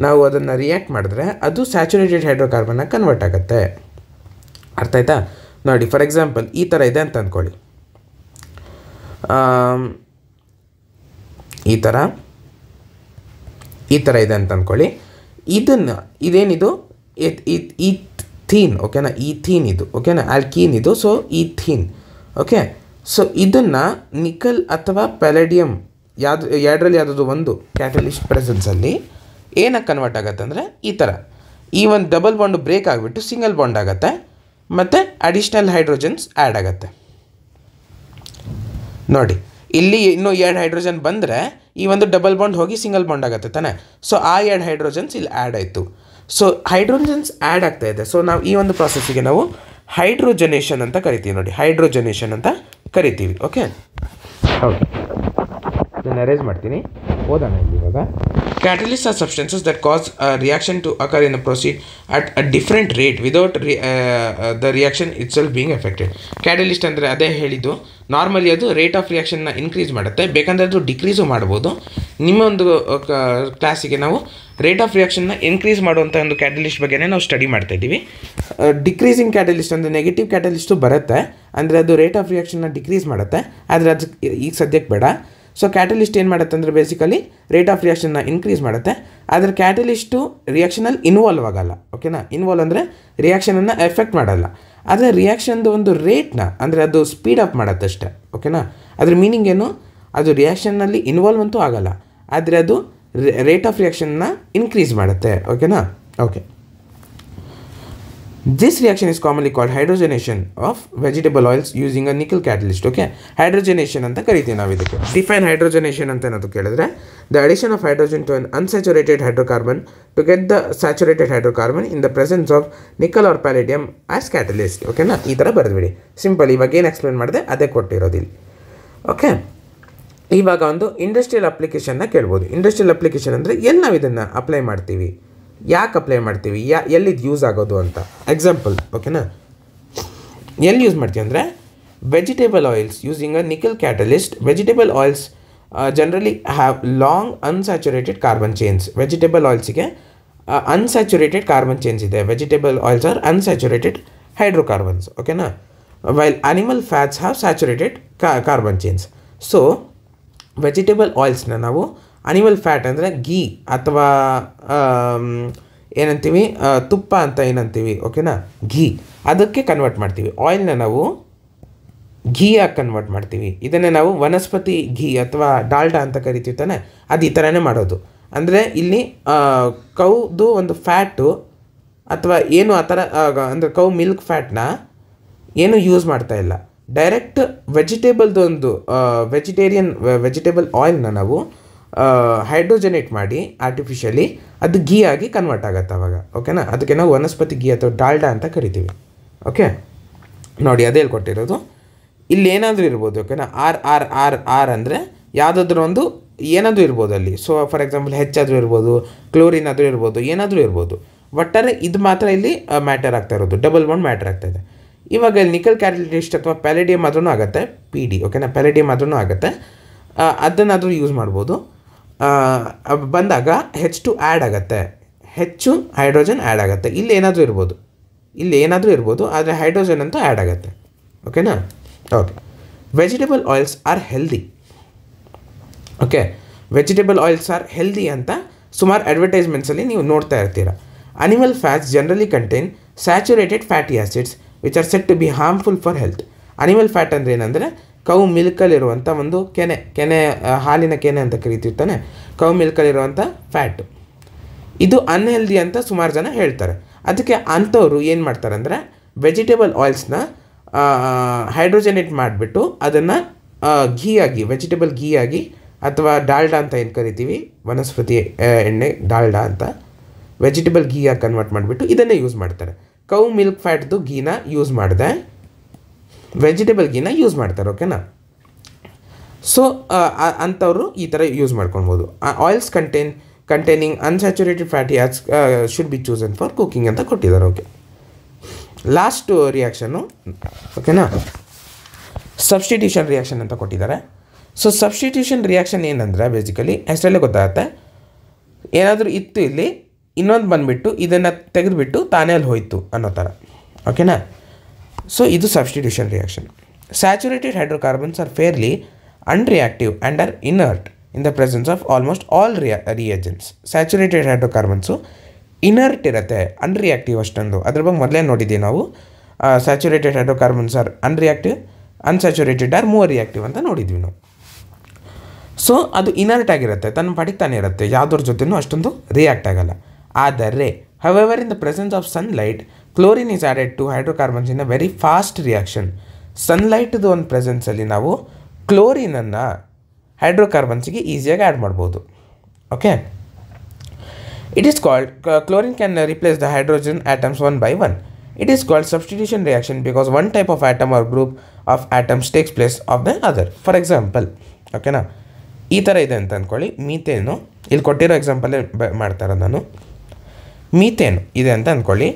ನಾವು ಅದನ್ನು ರಿಯಾಕ್ಟ್ ಮಾಡಿದ್ರೆ ಅದು ಸ್ಯಾಚುರೇಟೆಡ್ ಹೈಡ್ರೋಕಾರ್ಬನ್ನಾಗಿ ಕನ್ವರ್ಟ್ ಆಗುತ್ತೆ. ಅರ್ಥ ಆಯ್ತಾ? ನೋಡಿ, ಫಾರ್ ಎಕ್ಸಾಂಪಲ್ ಈ ಥರ ಇದೆ ಅಂತ ಅಂದ್ಕೊಳ್ಳಿ. ಈ ಥರ ಇದೆ ಅಂತ ಅಂದ್ಕೊಳ್ಳಿ. ಇದೇನಿದು ಈಥೀನ್, ಓಕೆನಾ? ಈಥೀನ್ ಇದು, ಓಕೆನಾ? ಆಲ್ಕೀನ್ ಇದು. So ethene, okay. ಸೊ ಇದನ್ನು ನಿಕಲ್ ಅಥವಾ ಪ್ಯಾಲೇಡಿಯಮ್ ಎರಡರಲ್ಲಿ ಯಾವುದಾದ್ರು ಒಂದು ಕ್ಯಾಟಲಿಸ್ಟ್ ಪ್ರೆಸೆನ್ಸಲ್ಲಿ ಏನಕ್ಕೆ ಕನ್ವರ್ಟ್ ಆಗುತ್ತೆ ಅಂದರೆ ಈ ಥರ ಈ ಒಂದು ಡಬಲ್ ಬಾಂಡು ಬ್ರೇಕ್ ಆಗಿಬಿಟ್ಟು ಸಿಂಗಲ್ ಬಾಂಡ್ ಆಗುತ್ತೆ ಮತ್ತು ಅಡಿಷ್ನಲ್ ಹೈಡ್ರೋಜನ್ಸ್ ಆ್ಯಡ್ ಆಗುತ್ತೆ. ನೋಡಿ, ಇಲ್ಲಿ ಇನ್ನೂ 2 ಹೈಡ್ರೋಜನ್ ಬಂದರೆ ಈ ಒಂದು ಡಬಲ್ ಬಾಂಡ್ ಹೋಗಿ ಸಿಂಗಲ್ ಬಾಂಡ್ ಆಗುತ್ತೆ ತಾನೆ. ಸೊ ಆ 2 ಹೈಡ್ರೋಜನ್ಸ್ ಇಲ್ಲಿ ಆ್ಯಡ್ ಆಯಿತು. ಸೊ ಹೈಡ್ರೋಜನ್ಸ್ ಆ್ಯಡ್ ಆಗ್ತಾ ಇದೆ. ಸೊ ನಾವು ಈ ಒಂದು ಪ್ರಾಸೆಸ್ಸಿಗೆ ನಾವು ಹೈಡ್ರೋಜನೇಷನ್ ಅಂತ ಕರಿತೀವಿ. ನೋಡಿ, ಹೈಡ್ರೋಜನೇಷನ್ ಅಂತ ಕರಿತೀವಿ. ಓಕೆ, ಹೌದು. ನಾನು ಅರೇಂಜ್ ಮಾಡ್ತೀನಿ, ಓದೋಣ ಇಲ್ಲಿ ಇವಾಗ. Catalysts are substances that cause a reaction to occur in a process at a different rate without the reaction itself being affected. Catalyst ಅಂದರೆ ಅದೇ ಹೇಳಿದ್ದು, ನಾರ್ಮಲಿ ಅದು ರೇಟ್ ಆಫ್ ರಿಯಾಕ್ಷನ್ನ ಇನ್ಕ್ರೀಸ್ ಮಾಡುತ್ತೆ, ಬೇಕಂದರೆ ಅದು ಡಿಕ್ರೀಸು ಮಾಡ್ಬೋದು. ನಿಮ್ಮ ಒಂದು ಕ್ಲಾಸಿಗೆ ನಾವು ರೇಟ್ ಆಫ್ ರಿಯಾಕ್ಷನ್ನ ಇನ್ಕ್ರೀಸ್ ಮಾಡುವಂಥ ಒಂದು ಕ್ಯಾಟಲಿಸ್ಟ್ ಬಗ್ಗೆನೇ ನಾವು ಸ್ಟಡಿ ಮಾಡ್ತಾಯಿದ್ದೀವಿ. ಡಿಕ್ರೀಸಿಂಗ್ ಕ್ಯಾಟಲಿಸ್ಟ್ ಅಂದರೆ ನೆಗೆಟಿವ್ ಕ್ಯಾಟಲಿಸ್ಟು ಬರುತ್ತೆ, ಅಂದರೆ ಅದು ರೇಟ್ ಆಫ್ ರಿಯಾಕ್ಷನ್ನ ಡಿಕ್ರೀಸ್ ಮಾಡುತ್ತೆ, ಆದರೆ ಅದು ಈಗ ಸದ್ಯಕ್ಕೆ ಬೇಡ. ಸೊ ಕ್ಯಾಟಲಿಸ್ಟ್ ಏನು ಮಾಡುತ್ತೆ ಅಂದರೆ ಬೇಸಿಕಲಿ ರೇಟ್ ಆಫ್ ರಿಯಾಕ್ಷನ್ನ ಇನ್ಕ್ರೀಸ್ ಮಾಡುತ್ತೆ, ಆದರೆ ಕ್ಯಾಟಲಿಸ್ಟು ರಿಯಾಕ್ಷನಲ್ಲಿ ಇನ್ವಾಲ್ವ್ ಆಗಲ್ಲ. ಓಕೆನಾ? ಇನ್ವಾಲ್ವ್ ಅಂದರೆ ರಿಯಾಕ್ಷನನ್ನು ಎಫೆಕ್ಟ್ ಮಾಡಲ್ಲ, ಆದರೆ ರಿಯಾಕ್ಷನ್ದು ಒಂದು ರೇಟ್ನ ಅಂದರೆ ಅದು ಸ್ಪೀಡ್ ಅಪ್ ಮಾಡುತ್ತೆ ಅಷ್ಟೇ. ಓಕೆನಾ? ಅದ್ರ ಮೀನಿಂಗ್ ಏನು? ಅದು ರಿಯಾಕ್ಷನ್ನಲ್ಲಿ ಇನ್ವಾಲ್ವ್ ಅಂತೂ ಆಗಲ್ಲ, ಆದರೆ ಅದು ರೇಟ್ ಆಫ್ ರಿಯಾಕ್ಷನ್ನ ಇನ್ಕ್ರೀಸ್ ಮಾಡುತ್ತೆ. ಓಕೆನಾ? Okay. This reaction is commonly called hydrogenation of vegetable oils using a nickel catalyst. Okay, hydrogenation ಅಂತ ಕರಿತೀವಿ ನಾವು ಇದಕ್ಕೆ. Define hydrogenation ಅಂತ ಏನಾದರೂ ಕೇಳಿದ್ರೆ, the addition of hydrogen to an unsaturated hydrocarbon to get the saturated hydrocarbon in the presence of nickel or palladium as catalyst. ಓಕೆನಾ? ಈ ಥರ ಬರೆದ್ಬಿಡಿ. ಸಿಂಪಲ್. ಇವಾಗ ಏನು ಎಕ್ಸ್ಪ್ಲೇನ್ ಮಾಡಿದೆ ಅದೇ ಕೊಟ್ಟಿರೋದಿಲ್ಲ. ಓಕೆ, ಇವಾಗ ಒಂದು ಇಂಡಸ್ಟ್ರಿಯಲ್ ಅಪ್ಲಿಕೇಶನ್ನ ಕೇಳ್ಬೋದು. ಇಂಡಸ್ಟ್ರಿಯಲ್ ಅಪ್ಲಿಕೇಶನ್ ಅಂದರೆ ಎಲ್ಲಿ ನಾವು ಇದನ್ನು ಅಪ್ಲೈ ಮಾಡ್ತೀವಿ, ಯಾಕೆ ಅಪ್ಲೈ ಮಾಡ್ತೀವಿ, ಎಲ್ಲಿದು ಯೂಸ್ ಆಗೋದು ಅಂತ. ಎಕ್ಸಾಂಪಲ್, ಓಕೆನಾ? ಎಲ್ಲಿ ಯೂಸ್ ಮಾಡ್ತೀವಿ ಅಂದರೆ vegetable oils using a nickel catalyst. Vegetable oils generally have long unsaturated carbon chains. Vegetable ಆಯಿಲ್ಸಿಗೆ ಅನ್ಸ್ಯಾಚುರೇಟೆಡ್ ಕಾರ್ಬನ್ ಚೈನ್ಸ್ ಇದೆ. Vegetable oils are unsaturated hydrocarbons. ಓಕೆನಾ? While animal fats have saturated carbon chains. So vegetable ಆಯಿಲ್ಸ್ನ ನಾವು animal fat ಅಂದರೆ ಗೀ ಅಥವಾ ಏನಂತೀವಿ ತುಪ್ಪ ಅಂತ ಏನಂತೀವಿ, ಓಕೆನಾ? ಘೀ, ಅದಕ್ಕೆ ಕನ್ವರ್ಟ್ ಮಾಡ್ತೀವಿ. ಆಯಿಲ್ನ ನಾವು ಘೀಯಾಗಿ ಕನ್ವರ್ಟ್ ಮಾಡ್ತೀವಿ. ಇದನ್ನೇ ನಾವು ವನಸ್ಪತಿ ಘೀ ಅಥವಾ ಡಾಲ್ಡಾ ಅಂತ ಕರಿತೀವಿ ತಾನೆ. ಅದು ಈ ಥರನೇ ಮಾಡೋದು. ಅಂದರೆ ಇಲ್ಲಿ ಕೌದು ಒಂದು ಫ್ಯಾಟು ಅಥವಾ ಏನು ಆ ಥರ ಅಂದರೆ ಕೌ ಮಿಲ್ಕ್ ಫ್ಯಾಟ್ನ ಏನು ಯೂಸ್ ಮಾಡ್ತಾ ಇಲ್ಲ, ಡೈರೆಕ್ಟ್ ವೆಜಿಟೇಬಲ್ದು ಒಂದು ವೆಜಿಟೇಬಲ್ ಆಯಿಲ್ನ ನಾವು ಹೈಡ್ರೋಜನೇಟ್ ಮಾಡಿ ಆರ್ಟಿಫಿಷಿಯಲಿ ಅದು ಘೀ ಆಗಿ ಕನ್ವರ್ಟ್ ಆಗುತ್ತೆ ಅವಾಗ. ಓಕೆನಾ? ಅದಕ್ಕೆ ನಾವು ವನಸ್ಪತಿ ಘೀ ಅಥವಾ ಡಾಲ್ಡಾ ಅಂತ ಕರಿತೀವಿ. ಓಕೆ, ನೋಡಿ ಅದೇ ಹೇಳ್ಕೊಟ್ಟಿರೋದು. ಇಲ್ಲಿ ಏನಾದರೂ ಇರ್ಬೋದು. ಓಕೆನಾ? ಆರ್ ಅಂದರೆ ಯಾವುದಾದ್ರೂ ಒಂದು ಏನಾದರೂ ಇರ್ಬೋದು ಅಲ್ಲಿ. ಸೊ ಫಾರ್ ಎಕ್ಸಾಂಪಲ್ ಹೆಚ್ಚಾದರೂ ಇರ್ಬೋದು, ಕ್ಲೋರಿನ್ ಆದರೂ ಇರ್ಬೋದು, ಏನಾದರೂ ಇರ್ಬೋದು. ಒಟ್ಟಾರೆ ಇದು ಮಾತ್ರ ಇಲ್ಲಿ ಮ್ಯಾಟರ್ ಆಗ್ತಾ ಇರೋದು, ಡಬಲ್ ಬಾಂಡ್ ಮ್ಯಾಟರ್ ಆಗ್ತಾ ಇದೆ. ಇವಾಗ ನಿಕಲ್ ಕ್ಯಾಟಲಿಸ್ಟ್ ಅಥವಾ ಪ್ಯಾಲೇಡಿಯಮ್ ಆದ್ರೂ ಆಗುತ್ತೆ, PD. ಓಕೆನಾ? ಪ್ಯಾಲೇಡಿಯಮ್ ಆದ್ರೂ ಆಗುತ್ತೆ, ಅದನ್ನಾದರೂ ಯೂಸ್ ಮಾಡ್ಬೋದು. ಬಂದಾಗ H2 ಆ್ಯಡ್ ಆಗುತ್ತೆ, ಹೆಚ್ಚು ಹೈಡ್ರೋಜನ್ ಆ್ಯಡ್ ಆಗುತ್ತೆ. ಇಲ್ಲಿ ಏನಾದರೂ ಇರ್ಬೋದು, ಆದರೆ ಹೈಡ್ರೋಜನ್ ಅಂತೂ ಆ್ಯಡ್ ಆಗುತ್ತೆ. ಓಕೆನಾ? Okay. Vegetable oils are healthy. Okay, vegetable oils are healthy ಅಂತ ಸುಮಾರು ಅಡ್ವರ್ಟೈಸ್ಮೆಂಟ್ಸಲ್ಲಿ ನೀವು ನೋಡ್ತಾ ಇರ್ತೀರ. Animal fats generally contain saturated fatty acids which are said to be harmful for health. Animal fat ಅಂದರೆ ಏನಂದರೆ ಕೌ ಮಿಲ್ಕಲ್ಲಿರುವಂಥ ಒಂದು ಕೆನೆ ಹಾಲಿನ ಕೆನೆ ಅಂತ ಕರಿತಿರ್ತಾನೆ, ಕೌ ಮಿಲ್ಕಲ್ಲಿರುವಂಥ ಫ್ಯಾಟು. ಇದು ಅನ್ಹೆಲ್ದಿ ಅಂತ ಸುಮಾರು ಜನ ಹೇಳ್ತಾರೆ. ಅದಕ್ಕೆ ಅಂಥವ್ರು ಏನು ಮಾಡ್ತಾರೆ ಅಂದರೆ ವೆಜಿಟೇಬಲ್ ಆಯಿಲ್ಸ್ನ ಹೈಡ್ರೋಜನೇಟ್ ಮಾಡಿಬಿಟ್ಟು ಅದನ್ನು ಘೀಯಾಗಿ, ವೆಜಿಟೇಬಲ್ ಘೀಯಾಗಿ ಅಥವಾ ಡಾಲ್ಡಾ ಅಂತ ಏನು ಕರಿತೀವಿ, ವನಸ್ಪತಿ ಎಣ್ಣೆ ಡಾಲ್ಡಾ ಅಂತ, ವೆಜಿಟೇಬಲ್ ಘೀಯಾಗಿ ಕನ್ವರ್ಟ್ ಮಾಡಿಬಿಟ್ಟು ಇದನ್ನೇ ಯೂಸ್ ಮಾಡ್ತಾರೆ. ಕೌ ಮಿಲ್ಕ್ ಫ್ಯಾಟ್ದು ಘೀನ ಯೂಸ್ ಮಾಡಿದೆ, ವೆಜಿಟೇಬಲ್ ಘೀನ ಯೂಸ್ ಮಾಡ್ತಾರೆ. ಓಕೆನಾ? ಸೊ ಅಂಥವರು ಈ ಥರ ಯೂಸ್ ಮಾಡ್ಕೊಳ್ಬೋದು. Oils containing unsaturated fatty acids should be chosen for cooking ಅಂತ ಕೊಟ್ಟಿದ್ದಾರೆ. Okay, last reaction. ಓಕೆನಾ? ಸಬ್ಸ್ಟಿಟ್ಯೂಷನ್ ರಿಯಾಕ್ಷನ್ ಅಂತ ಕೊಟ್ಟಿದ್ದಾರೆ. ಸೊ ಸಬ್ಸ್ಟಿಟ್ಯೂಷನ್ ರಿಯಾಕ್ಷನ್ ಏನಂದರೆ ಬೇಸಿಕಲಿ ಹೆಸರಲ್ಲೇ ಗೊತ್ತಾಗುತ್ತೆ. ಏನಾದರೂ ಇತ್ತು ಇಲ್ಲಿ ಇನ್ನೊಂದು ಬಂದುಬಿಟ್ಟು ಇದನ್ನು ತೆಗೆದುಬಿಟ್ಟು ತಾನೇ ಅಲ್ಲಿ ಹೋಯಿತು ಅನ್ನೋ ಥರ. ಓಕೆನಾ? ಸೊ ಇದು substitution reaction. Saturated hydrocarbons are fairly unreactive and are inert in the presence of almost all reagents. Saturated hydrocarbons inert ಇರುತ್ತೆ, ಅನ್ರಿಯಾಕ್ಟಿವ್ ಅಷ್ಟೊಂದು. ಅದ್ರ ಬಗ್ಗೆ ಮೊದಲೇ ನೋಡಿದ್ದೀವಿ ನಾವು. Saturated hydrocarbons are unreactive, unsaturated are more reactive ಅಂತ ನೋಡಿದ್ವಿ ನಾವು. ಸೊ ಅದು ಇನರ್ಟ್ ಆಗಿರುತ್ತೆ, ತನ್ನ ಪಾಡಿಗೆ ತಾನೇ ಇರುತ್ತೆ, ಯಾವುದ್ರ ಜೊತೆನೂ ಅಷ್ಟೊಂದು ರಿಯಾಕ್ಟ್ ಆಗಲ್ಲ. ಆದರೆ however in the presence of sunlight chlorine is added to hydrocarbons in a very fast reaction. ಸನ್ಲೈಟ್ದು ಒಂದು ಪ್ರೆಸೆನ್ಸಲ್ಲಿ ನಾವು ಕ್ಲೋರಿನನ್ನು ಹೈಡ್ರೋಕಾರ್ಬನ್ಸಿಗೆ ಈಸಿಯಾಗಿ ಆ್ಯಡ್ ಮಾಡ್ಬೋದು. Okay, it is called chlorine can replace the hydrogen atoms one by one. It is called substitution reaction because one type of atom or group of atoms takes place of the other. For example, ಓಕೆನಾ, ಈ ಥರ ಇದೆ ಅಂತ ಅಂದ್ಕೊಳ್ಳಿ. Methane ಇಲ್ಲಿ ಕೊಟ್ಟಿರೋ ಎಕ್ಸಾಂಪಲೇ ಮಾಡ್ತಾರೆ. ನಾನು ಮೀಥೇನು ಇದೆ ಅಂತ ಅಂದ್ಕೊಳ್ಳಿ.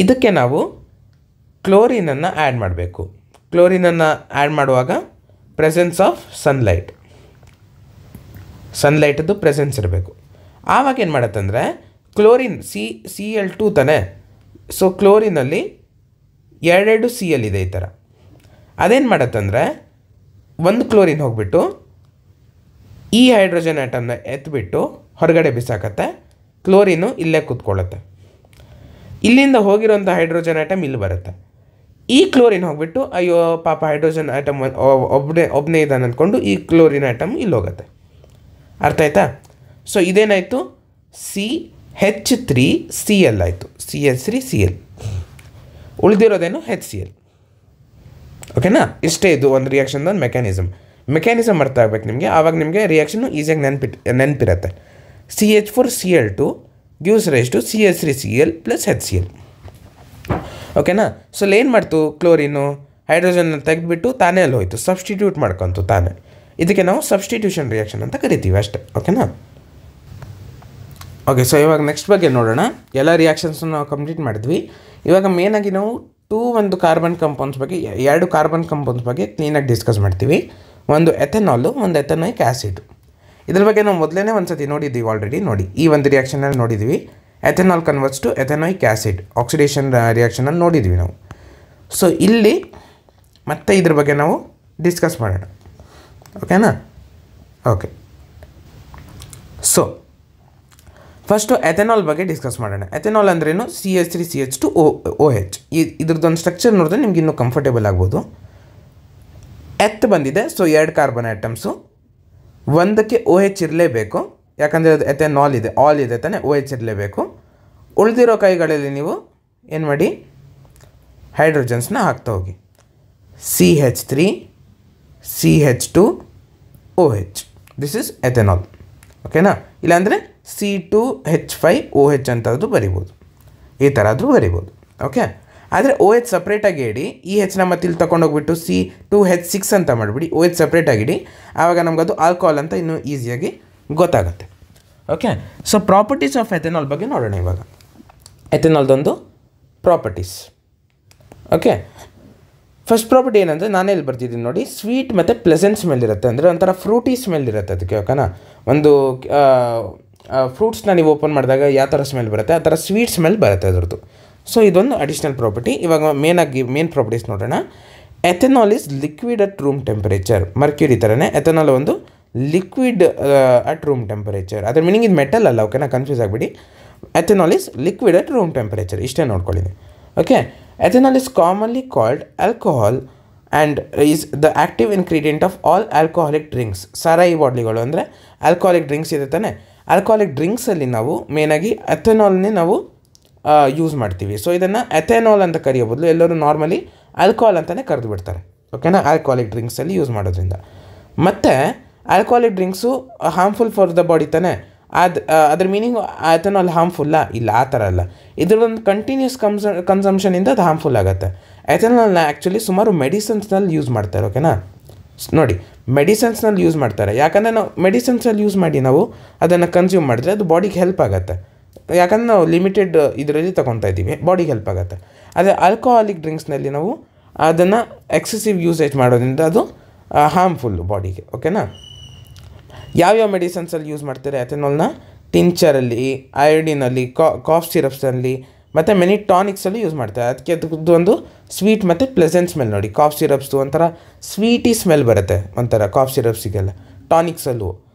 ಇದಕ್ಕೆ ನಾವು ಕ್ಲೋರಿನನ್ನು ಆ್ಯಡ್ ಮಾಡಬೇಕು. ಕ್ಲೋರಿನನ್ನು ಆ್ಯಡ್ ಮಾಡುವಾಗ ಪ್ರೆಸೆನ್ಸ್ ಆಫ್ ಸನ್ಲೈಟದ್ದು ಪ್ರೆಸೆನ್ಸ್ ಇರಬೇಕು. ಆವಾಗ ಏನು ಮಾಡುತ್ತಂದರೆ ಕ್ಲೋರಿನ್ Cl2 ತಾನೆ. ಸೊ ಕ್ಲೋರಿನಲ್ಲಿ 2 Cl ಇದೆ ಈ ಥರ. ಅದೇನು ಮಾಡತ್ತಂದರೆ ಒಂದು ಕ್ಲೋರಿನ್ ಹೋಗಿಬಿಟ್ಟು ಈ ಹೈಡ್ರೋಜನ್ ಆಟಮ್ನ ಎತ್ಬಿಟ್ಟು ಹೊರಗಡೆ ಬಿಸಾಕತ್ತೆ. ಕ್ಲೋರಿನು ಇಲ್ಲೇ ಕೂತ್ಕೊಳ್ಳುತ್ತೆ. ಇಲ್ಲಿಂದ ಹೋಗಿರೋಂಥ ಹೈಡ್ರೋಜನ್ ಆಟಮ್ ಇಲ್ಲಿ ಬರುತ್ತೆ. ಈ ಕ್ಲೋರಿನ್ ಹೋಗಿಬಿಟ್ಟು ಅಯ್ಯೋ ಪಾಪ ಹೈಡ್ರೋಜನ್ ಆಟಮ್ ಒಬ್ಬನೇ ಇದ್ದಾನೆ ಅಂದ್ಕೊಂಡು ಈ ಕ್ಲೋರಿನ್ ಆಟಮ್ ಇಲ್ಲಿ ಹೋಗುತ್ತೆ. ಅರ್ಥ ಆಯ್ತಾ? ಸೊ ಇದೇನಾಯಿತು, CH3Cl ಆಯಿತು. CH3Cl ಉಳಿದಿರೋದೇನು HCl. ಓಕೆನಾ? ಇಷ್ಟೇ ಇದು ಒಂದು ರಿಯಾಕ್ಷನ್ದ ಒಂದು ಮೆಕ್ಯಾನಿಸಮ್ ಅರ್ಥ ಆಗ್ಬೇಕು ನಿಮಗೆ. ಆವಾಗ ನಿಮಗೆ ರಿಯಾಕ್ಷನ್ನು ಈಸಿಯಾಗಿ ನೆನಪಿರುತ್ತೆ. CH4Cl2 gives rise to CH3Cl plus HCl. ಓಕೆನಾ? ಸೊ ಏನು ಮಾಡ್ತು, ಕ್ಲೋರಿನು ಹೈಡ್ರೋಜನ್ನ ತೆಗೆದುಬಿಟ್ಟು ತಾನೇ ಅಲ್ಲಿ ಹೋಯಿತು, ಸಬ್ಸ್ಟಿಟ್ಯೂಟ್ ಮಾಡ್ಕೊಂತು ತಾನೇ. ಇದಕ್ಕೆ ನಾವು ಸಬ್ಸ್ಟಿಟ್ಯೂಷನ್ ರಿಯಾಕ್ಷನ್ ಅಂತ ಕರಿತೀವಿ ಅಷ್ಟೇ. ಓಕೆನಾ? ಓಕೆ, ಸೊ ಇವಾಗ ನೆಕ್ಸ್ಟ್ ಬಗ್ಗೆ ನೋಡೋಣ. ಎಲ್ಲ ರಿಯಾಕ್ಷನ್ಸನ್ನು ನಾವು ಕಂಪ್ಲೀಟ್ ಮಾಡಿದ್ವಿ. ಇವಾಗ ಮೇನಾಗಿ ನಾವು ಒಂದು ಕಾರ್ಬನ್ ಕಂಪೌಂಡ್ಸ್ ಬಗ್ಗೆ, 2 ಕಾರ್ಬನ್ ಕಂಪೌಂಡ್ಸ್ ಬಗ್ಗೆ ಕ್ಲೀನಾಗಿ ಡಿಸ್ಕಸ್ ಮಾಡ್ತೀವಿ. ಒಂದು ಎಥೆನಾಲು, ಒಂದು ಎಥೆನಾಯಿಕ್ ಆ್ಯಸಿಡ್. ಇದ್ರ ಬಗ್ಗೆ ನಾವು ಮೊದಲೇ ಒಂದು ಸತಿ ನೋಡಿದ್ದೀವಿ ಆಲ್ರೆಡಿ. ನೋಡಿ, ಈ ಒಂದು ರಿಯಾಕ್ಷನಲ್ಲಿ ನೋಡಿದ್ವಿ. Ethanol converts to ethanoic acid oxidation ರಿಯಾಕ್ಷನಲ್ಲಿ ನೋಡಿದ್ವಿ ನಾವು. ಸೊ ಇಲ್ಲಿ ಮತ್ತೆ ಇದ್ರ ಬಗ್ಗೆ ನಾವು ಡಿಸ್ಕಸ್ ಮಾಡೋಣ. ಓಕೆನಾ? ಓಕೆ, ಸೊ ಫಸ್ಟು ಎಥೆನಾಲ್ ಬಗ್ಗೆ ಡಿಸ್ಕಸ್ ಮಾಡೋಣ. ಎಥೆನಾಲ್ ಅಂದ್ರೇನು? CH3CH2OH. ಇದ್ರದ್ದೊಂದು ಸ್ಟ್ರಕ್ಚರ್ ನೋಡಿದ್ರೆ ನಿಮ್ಗೆ ಇನ್ನೂ ಕಂಫರ್ಟೇಬಲ್ ಆಗ್ಬೋದು. ಬಂದಿದೆ, ಸೊ 2 ಕಾರ್ಬನ್ ಆಟಮ್ಸು, ಒಂದಕ್ಕೆ OH ಇರಲೇಬೇಕು, ಯಾಕಂದರೆ ಅದು ಎಥೆನಾಲ್ ಇದೆ, ಆಲ್ ಇದೆ ತಾನೆ, OH ಇರಲೇಬೇಕು. ಉಳಿದಿರೋ ಕೈಗಳಲ್ಲಿ ನೀವು ಏನು ಮಾಡಿ, ಹೈಡ್ರೋಜನ್ಸ್ನ ಹಾಕ್ತಾ ಹೋಗಿ. CH3 CH2OH, this is ethanol. ಓಕೆನಾ? ಇಲ್ಲಾಂದರೆ C2H5OH ಅಂತದ್ದು ಬರಿಬೋದು, ಈ ಥರ ಆದರೂ ಬರಿಬೋದು. ಓಕೆ, ಆದರೆ OH ಸಪ್ರೇಟಾಗಿ ಇಡಿ. ಈ Hನ ಮತ್ತೆ ಇಲ್ಲಿ ತೊಗೊಂಡೋಗ್ಬಿಟ್ಟು C2H6 ಅಂತ ಮಾಡಿಬಿಡಿ, OH ಸಪ್ರೇಟಾಗಿ ಇಡಿ. ಆವಾಗ ನಮಗದು ಆಲ್ಕೋಹಾಲ್ ಅಂತ ಇನ್ನೂ ಈಸಿಯಾಗಿ ಗೊತ್ತಾಗುತ್ತೆ. Okay, so properties of ethanol ಬಗ್ಗೆ ನೋಡೋಣ ಇವಾಗ. ಎಥೆನಾಲ್ದೊಂದು ಪ್ರಾಪರ್ಟೀಸ್. ಓಕೆ, ಫಸ್ಟ್ ಪ್ರಾಪರ್ಟಿ ಏನಂದರೆ ನಾನೇ ಇಲ್ಲಿ ಬರ್ತಿದ್ದೀನಿ ನೋಡಿ, ಸ್ವೀಟ್ ಮತ್ತು ಪ್ಲೆಸೆಂಟ್ ಸ್ಮೆಲ್ ಇರುತ್ತೆ. ಅಂದರೆ ಒಂಥರ ಫ್ರೂಟಿ ಸ್ಮೆಲ್ ಇರುತ್ತೆ ಅದಕ್ಕೆ. ಓಕೆನಾ? ಒಂದು ಫ್ರೂಟ್ಸ್ನ ನೀವು ಓಪನ್ ಮಾಡಿದಾಗ ಯಾವ ಥರ ಸ್ಮೆಲ್ ಬರುತ್ತೆ, ಆ ಥರ ಸ್ವೀಟ್ ಸ್ಮೆಲ್ ಬರುತ್ತೆ ಅದರದ್ದು. ಸೊ ಇದೊಂದು ಅಡಿಷ್ನಲ್ ಪ್ರಾಪರ್ಟಿ. ಇವಾಗ ಮೇನ್ ಪ್ರಾಪರ್ಟೀಸ್ ನೋಡೋಣ. Ethanol is liquid at room temperature. Mercury ಥರನೇ ಎಥೆನಾಲ್ ಒಂದು ಲಿಕ್ವಿಡ್ ಅಟ್ ರೂಮ್ ಟೆಂಪರೇಚರ್. ಅದ್ರ ಮೀನಿಂಗ್ ಇದು ಮೆಟಲ್ ಅಲ್ಲ. ಓಕೆನಾ? ಕನ್ಫ್ಯೂಸ್ ಆಗಿಬಿಡಿ. Ethanol is liquid at room temperature, ಇಷ್ಟೇ ನೋಡ್ಕೊಳ್ಳಿ. Okay, ethanol is commonly called alcohol and is the active ingredient of all alcoholic drinks. ಸಾರಾಯಿ ಬಾಟ್ಲಿಗಳು ಅಂದರೆ ಆಲ್ಕೋಹಾಲಿಕ್ ಡ್ರಿಂಕ್ಸ್ ಇದೆ ತಾನೆ. ಆಲ್ಕೋಹಾಲಿಕ್ ಡ್ರಿಂಕ್ಸಲ್ಲಿ ನಾವು ಮೇನಾಗಿ ಎಥೆನಾಲ್ನೇ ನಾವು ಯೂಸ್ ಮಾಡ್ತೀವಿ. ಸೊ ಇದನ್ನು ಎಥೆನಾಲ್ ಅಂತ ಕರೆಯೋ ಬದಲು ಎಲ್ಲರೂ ನಾರ್ಮಲಿ ಆಲ್ಕೋಹಾಲ್ ಅಂತಲೇ ಕರೆದು ಬಿಡ್ತಾರೆ. ಓಕೆನಾ? ಆಲ್ಕೋಹಾಲಿಕ್ ಡ್ರಿಂಕ್ಸಲ್ಲಿ ಯೂಸ್ ಮಾಡೋದ್ರಿಂದ. ಮತ್ತು alcoholic drinks harmful for the body ತಾನೆ. ಅದ್ರ ಮೀನಿಂಗ್ ಎಥೆನಾಲ್ ಹಾರ್ಮ್ಫುಲ್ಲ? ಇಲ್ಲ, ಆ ಥರ ಅಲ್ಲ. ಇದರೊಂದು ಕಂಟಿನ್ಯೂಸ್ ಕನ್ಸಂಪ್ಷನಿಂದ ಅದು ಹಾರ್ಮ್ಫುಲ್ ಆಗುತ್ತೆ. ಎಥೆನಾಲ್ನ ಆ್ಯಕ್ಚುಲಿ ಸುಮಾರು ಮೆಡಿಸಿನ್ಸ್ನಲ್ಲಿ ಯೂಸ್ ಮಾಡ್ತಾರೆ. ಓಕೆನಾ? ನೋಡಿ, ಮೆಡಿಸಿನ್ಸ್ನಲ್ಲಿ ಯೂಸ್ ಮಾಡ್ತಾರೆ. ಯಾಕಂದರೆ ನಾವು ಮೆಡಿಸಿನ್ಸಲ್ಲಿ ಯೂಸ್ ಮಾಡಿ ನಾವು ಅದನ್ನು ಕನ್ಸ್ಯೂಮ್ ಮಾಡಿದ್ರೆ ಅದು ಬಾಡಿಗೆ ಹೆಲ್ಪ್ ಆಗುತ್ತೆ. ಯಾಕಂದರೆ ನಾವು ಲಿಮಿಟೆಡ್ ಇದರಲ್ಲಿ ತೊಗೊತಾ ಇದ್ದೀವಿ, ಬಾಡಿಗೆ ಹೆಲ್ಪ್ ಆಗುತ್ತೆ. ಆದರೆ ಆಲ್ಕೋಹಾಲಿಕ್ ಡ್ರಿಂಕ್ಸ್ನಲ್ಲಿ ನಾವು ಅದನ್ನು ಎಕ್ಸೆಸಿವ್ ಯೂಸೇಜ್ ಮಾಡೋದ್ರಿಂದ ಅದು ಹಾರ್ಮ್ಫುಲ್ಲು ಬಾಡಿಗೆ. ಓಕೆನಾ? ಯಾವ್ಯಾವ ಮೆಡಿಸನ್ಸಲ್ಲಿ ಯೂಸ್ ಮಾಡ್ತಾರೆ ಎಥೆನಾಲ್ನ? ಟಿಂಚರಲ್ಲಿ, ಅಯೋಡಿನಲ್ಲಿ, ಕಾಫ್ ಸಿರಪ್ಸಲ್ಲಿ ಮತ್ತು ಮೆನಿ ಟಾನಿಕ್ಸಲ್ಲಿ ಯೂಸ್ ಮಾಡ್ತಾರೆ. ಅದಕ್ಕೆ ಅದು ಒಂದು ಸ್ವೀಟ್ ಮತ್ತು ಪ್ಲೆಸೆಂಟ್ ಸ್ಮೆಲ್ ನೋಡಿ. ಕಾಫ್ ಸಿರಪ್ಸ್ದು ಒಂಥರ ಸ್ವೀಟಿ ಸ್ಮೆಲ್ ಬರುತ್ತೆ ಒಂಥರ ಕಾಫ್ ಸಿರಪ್ಸಿಗೆಲ್ಲ, ಟಾನಿಕ್ಸಲ್ಲೂ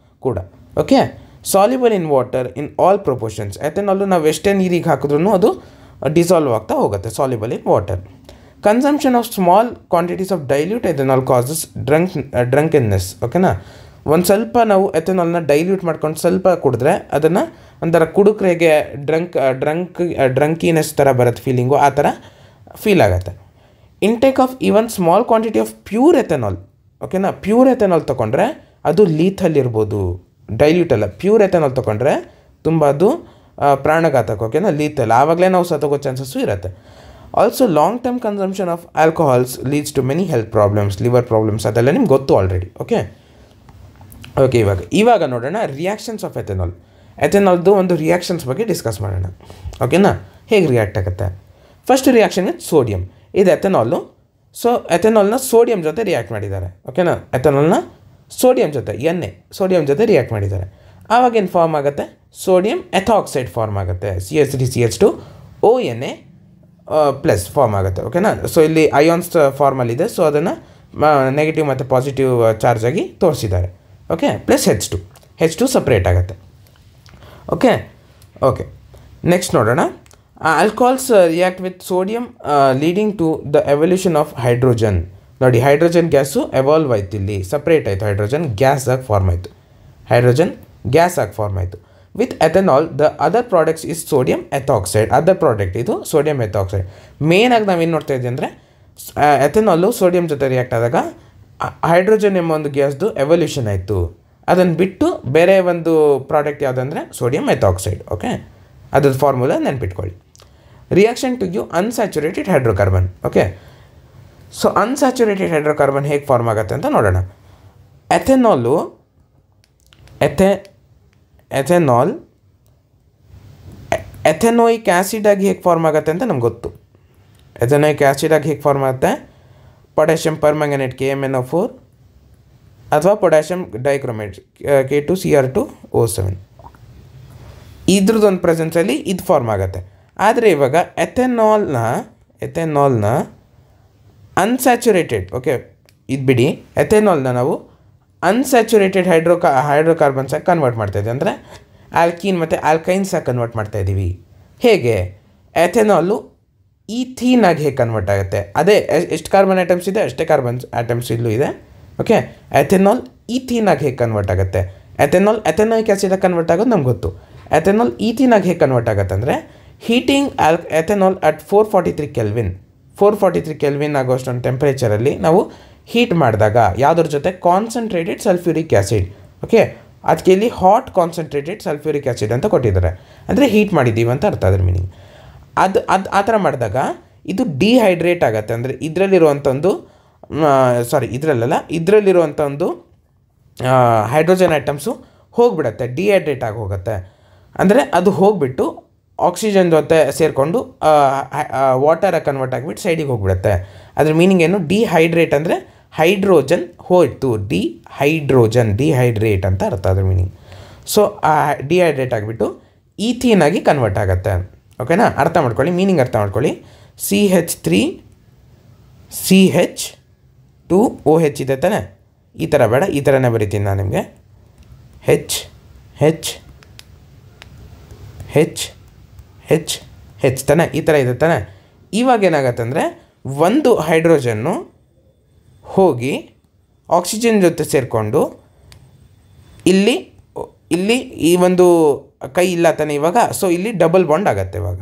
ಕೂಡ. Okay, soluble in water in all proportions. Ethanol ನಾವು ಎಷ್ಟೇ ನೀರಿಗೆ ಹಾಕಿದ್ರೂ ಅದು ಡಿಸಾಲ್ವ್ ಆಗ್ತಾ ಹೋಗುತ್ತೆ, soluble in water. Consumption of small quantities of dilute ethanol causes drunkenness. ಓಕೆನಾ, ಒಂದು ಸ್ವಲ್ಪ ನಾವು ಎಥೆನಾಲ್ನ ಡೈಲ್ಯೂಟ್ ಮಾಡ್ಕೊಂಡು ಸ್ವಲ್ಪ ಕುಡಿದ್ರೆ ಅದನ್ನು ಒಂಥರ ಕುಡುಕ್ರೆಗೆ ಡ್ರಂಕಿನೆಸ್ ಥರ ಬರುತ್ತೆ ಫೀಲಿಂಗು, ಆ ಥರ ಫೀಲ್ ಆಗುತ್ತೆ. Intake of even small quantity of pure ethanol. ಓಕೆನಾ, ಪ್ಯೂರ್ ಎಥೆನಾಲ್ ತೊಗೊಂಡ್ರೆ ಅದು ಲೀಥಲ್ ಇರ್ಬೋದು, ಡೈಲ್ಯೂಟ್ ಅಲ್ಲ. ಪ್ಯೂರ್ ಎಥೆನಾಲ್ ತೊಗೊಂಡ್ರೆ ತುಂಬ ಅದು ಪ್ರಾಣಘಾತಕ. ಓಕೆನಾ, ಲೀಥಲ್, ಆವಾಗಲೇ ನಾವು ಸತ್ತೋಗೋ ಚಾನ್ಸಸ್ಸು ಇರುತ್ತೆ. Also long term consumption of alcohols leads to many health problems, liver problems, ಅದೆಲ್ಲ ನಿಮ್ಗೆ ಗೊತ್ತು ಆಲ್ರೆಡಿ. ಓಕೆ, ಇವಾಗ ನೋಡೋಣ ರಿಯಾಕ್ಷನ್ಸ್ ಆಫ್ ಎಥೆನಾಲ್. ಎಥೆನಾಲ್ದು ಒಂದು ರಿಯಾಕ್ಷನ್ಸ್ ಬಗ್ಗೆ ಡಿಸ್ಕಸ್ ಮಾಡೋಣ. ಓಕೆನಾ, ಹೇಗೆ ರಿಯಾಕ್ಟ್ ಆಗುತ್ತೆ. First reaction with sodium. ಇದು ಎಥೆನಾಲು. ಸೊ ಎಥೆನಾಲ್ನ ಸೋಡಿಯಂ ಜೊತೆ ರಿಯಾಕ್ಟ್ ಮಾಡಿದ್ದಾರೆ. ಓಕೆನಾ, ಎಥೆನಾಲ್ನ ಸೋಡಿಯಂ ಜೊತೆ ಸೋಡಿಯಂ ಜೊತೆ ರಿಯಾಕ್ಟ್ ಮಾಡಿದ್ದಾರೆ. ಆವಾಗ ಏನು ಫಾರ್ಮ್ ಆಗುತ್ತೆ, ಸೋಡಿಯಂ ಎಥಾಕ್ಸೈಡ್ ಫಾರ್ಮ್ ಆಗುತ್ತೆ, CH3CH2 ONA ಪ್ಲಸ್ ಫಾರ್ಮ್ ಆಗುತ್ತೆ. ಓಕೆನಾ, ಸೊ ಇಲ್ಲಿ ಅಯಾನ್ಸ್ ಫಾರ್ಮಲ್ಲಿದೆ, ಸೊ ಅದನ್ನು ನೆಗೆಟಿವ್ ಮತ್ತು ಪಾಸಿಟಿವ್ ಚಾರ್ಜ್ ಆಗಿ ತೋರಿಸಿದ್ದಾರೆ. ಓಕೆ, ಪ್ಲಸ್ H2 ಸಪ್ರೇಟ್ ಆಗುತ್ತೆ. ಓಕೆ, ನೆಕ್ಸ್ಟ್ ನೋಡೋಣ. Alcohols react with sodium leading to the evolution of hydrogen. ನೋಡಿ, ಹೈಡ್ರೋಜನ್ ಗ್ಯಾಸು ಎವಾಲ್ವ್ ಆಯ್ತು, ಇಲ್ಲಿ ಸಪ್ರೇಟ್ ಆಯಿತು, ಹೈಡ್ರೋಜನ್ ಗ್ಯಾಸ್ ಆಗಿ ಫಾರ್ಮ್ ಆಯಿತು, ಹೈಡ್ರೋಜನ್ ಗ್ಯಾಸ್ ಆಗಿ ಫಾರ್ಮ್ ಆಯಿತು. With ethanol the other products is sodium ethoxide. Other product ಇದು ಸೋಡಿಯಂ ಎಥಾಕ್ಸೈಡ್. ಮೇನಾಗಿ ನಾವೇನು ನೋಡ್ತಾ ಇದ್ದೀವಿ ಅಂದರೆ, ಎಥೆನಾಲು ಸೋಡಿಯಂ ಜೊತೆ ರಿಯಾಕ್ಟ್ ಆದಾಗ ಹೈಡ್ರೋಜನ್ ಎಂಬ ಒಂದು ಗ್ಯಾಸ್ದು ಎವಲ್ಯೂಷನ್ ಆಯಿತು. ಅದನ್ನು ಬಿಟ್ಟು ಬೇರೆ ಒಂದು ಪ್ರಾಡಕ್ಟ್ ಯಾವುದಂದರೆ ಸೋಡಿಯಂ ಎಥಾಕ್ಸೈಡ್. ಓಕೆ, ಅದ್ರದ್ದು ಫಾರ್ಮುಲಾ ನೆನ್ಪಿಟ್ಕೊಳ್ಳಿ. Reaction to give unsaturated hydrocarbon. Okay, so unsaturated hydrocarbon ಹೇಗೆ ಫಾರ್ಮ್ ಆಗುತ್ತೆ ಅಂತ ನೋಡೋಣ. ಎಥೆನಾಲ್ ಎಥೆನೋಯಿಕ್ ಆ್ಯಸಿಡಾಗಿ ಹೇಗೆ ಫಾರ್ಮ್ ಆಗುತ್ತೆ ಅಂತ ನಮ್ಗೆ ಗೊತ್ತು. ಎಥೆನೋಯಿಕ್ ಆ್ಯಸಿಡಾಗಿ ಹೇಗೆ ಫಾರ್ಮ್ ಆಗುತ್ತೆ, ಪೊಟ್ಯಾಷಿಯಂ ಪರ್ಮ್ಯಾಂಗನೇಟ್ KMnO4 ಅಥವಾ ಪೊಟ್ಯಾಷಿಯಂ ಡೈಕ್ರೋಮೇಟ್ K2Cr2O7, ಇದ್ರದ್ದೊಂದು ಪ್ರೆಸೆನ್ಸಲ್ಲಿ ಇದು ಫಾರ್ಮ್ ಆಗುತ್ತೆ. ಆದರೆ ಇವಾಗ ಎಥೆನಾಲ್ನ ಅನ್ಸ್ಯಾಚುರೇಟೆಡ್, ಓಕೆ ಇದು ಬಿಡಿ, ಎಥೆನಾಲ್ನ ನಾವು ಅನ್ಸ್ಯಾಚುರೇಟೆಡ್ ಹೈಡ್ರೋಕಾರ್ಬನ್ಸಾಗಿ ಕನ್ವರ್ಟ್ ಮಾಡ್ತಾಯಿದ್ದೀವಿ, ಅಂದರೆ ಆಲ್ಕೀನ್ ಮತ್ತು ಆಲ್ಕೈನ್ಸಾಗಿ ಕನ್ವರ್ಟ್ ಮಾಡ್ತಾಯಿದ್ದೀವಿ. ಹೇಗೆ, ಎಥೆನಾಲು ಈಥೀನಾಗಿ ಹೇಗೆ ಕನ್ವರ್ಟ್ ಆಗುತ್ತೆ, ಅದೇ ಎಷ್ಟು ಕಾರ್ಬನ್ ಆಟಮ್ಸ್ ಇದೆ ಅಷ್ಟೇ ಕಾರ್ಬನ್ ಆಟಮ್ಸ್ ಇಲ್ಲೂ ಇದೆ. ಓಕೆ, ಎಥೆನಾಲ್ ಈಥೀನಾಗಿ ಹೇಗೆ ಕನ್ವರ್ಟ್ ಆಗುತ್ತೆ, ಎಥೆನೋಯಿಕ್ ಆ್ಯಸಿಡಾಗಿ ಕನ್ವರ್ಟ್ ಆಗೋದು ನಮ್ಗೆ ಗೊತ್ತು. ಎಥೆನಾಲ್ ಈಥೀನಾಗಿ ಹೇಗೆ ಕನ್ವರ್ಟ್ ಆಗುತ್ತೆ ಅಂದರೆ, ಹೀಟಿಂಗ್ ಎಥೆನಾಲ್ ಅಟ್ 443 ಕೆಲ್ವಿನ್ ಆಗೋಷ್ಟೊಂದು ಟೆಂಪ್ರೇಚರಲ್ಲಿ ನಾವು ಹೀಟ್ ಮಾಡಿದಾಗ ಯಾವುದ್ರ ಜೊತೆ ಕಾನ್ಸಂಟ್ರೇಟೆಡ್ ಸಲ್ಫ್ಯೂರಿಕ್ ಆ್ಯಸಿಡ್. ಓಕೆ, ಅದಕ್ಕೆ ಇಲ್ಲಿ ಹಾಟ್ ಕಾನ್ಸಂಟ್ರೇಟೆಡ್ ಸಲ್ಫ್ಯೂರಿಕ್ ಆ್ಯಸಿಡ್ ಅಂತ ಕೊಟ್ಟಿದ್ದಾರೆ, ಅಂದರೆ ಹೀಟ್ ಮಾಡಿದ್ದೀವಿ ಅಂತ ಅರ್ಥ ಅದ್ರ ಮೀನಿಂಗ್. ಆ ಥರ ಮಾಡಿದಾಗ ಇದು ಡಿಹೈಡ್ರೇಟ್ ಆಗುತ್ತೆ, ಅಂದರೆ ಇದರಲ್ಲಿರುವಂಥ ಒಂದು ಹೈಡ್ರೋಜನ್ ಐಟಮ್ಸು ಹೋಗಿಬಿಡುತ್ತೆ, ಡಿಹೈಡ್ರೇಟ್ ಆಗಿ ಹೋಗುತ್ತೆ. ಅಂದರೆ ಅದು ಹೋಗಿಬಿಟ್ಟು ಆಕ್ಸಿಜನ್ ಜೊತೆ ಸೇರಿಕೊಂಡು ವಾಟರಾಗಿ ಕನ್ವರ್ಟ್ ಆಗಿಬಿಟ್ಟು ಸೈಡಿಗೆ ಹೋಗಿಬಿಡುತ್ತೆ. ಅದ್ರ ಮೀನಿಂಗ್ ಏನು, ಡಿಹೈಡ್ರೇಟ್ ಅಂದರೆ ಹೈಡ್ರೋಜನ್ ಹೋಯ್ತು, ಡಿಹೈಡ್ರೇಟ್ ಅಂತ ಅರ್ಥ ಅದ್ರ ಮೀನಿಂಗ್. ಸೊ ಡಿಹೈಡ್ರೇಟ್ ಆಗಿಬಿಟ್ಟು ಈಥೀನಾಗಿ ಕನ್ವರ್ಟ್ ಆಗುತ್ತೆ. ಓಕೆನಾ, ಅರ್ಥ ಮಾಡ್ಕೊಳ್ಳಿ, ಮೀನಿಂಗ್ ಅರ್ಥ ಮಾಡ್ಕೊಳ್ಳಿ. CH3CH2OH ಇದೆ ತಾನೆ, ಈ ಥರ ಬೇಡ, ಈ ಥರನೇ ಬರಿತೀನಿ ನಾನು ನಿಮಗೆ. H ತಾನೆ, ಈ ಥರ ಇದೆ ತಾನೆ. ಇವಾಗ ಏನಾಗತ್ತೆ ಅಂದರೆ, ಒಂದು ಹೈಡ್ರೋಜನ್ನು ಹೋಗಿ ಆಕ್ಸಿಜನ್ ಜೊತೆ ಸೇರಿಕೊಂಡು ಇಲ್ಲಿ ಈ ಒಂದು ಕೈ ಇಲ್ಲ ತಾನೆ ಇವಾಗ, ಸೊ ಇಲ್ಲಿ ಡಬಲ್ ಬಾಂಡ್ ಆಗುತ್ತೆ ಇವಾಗ,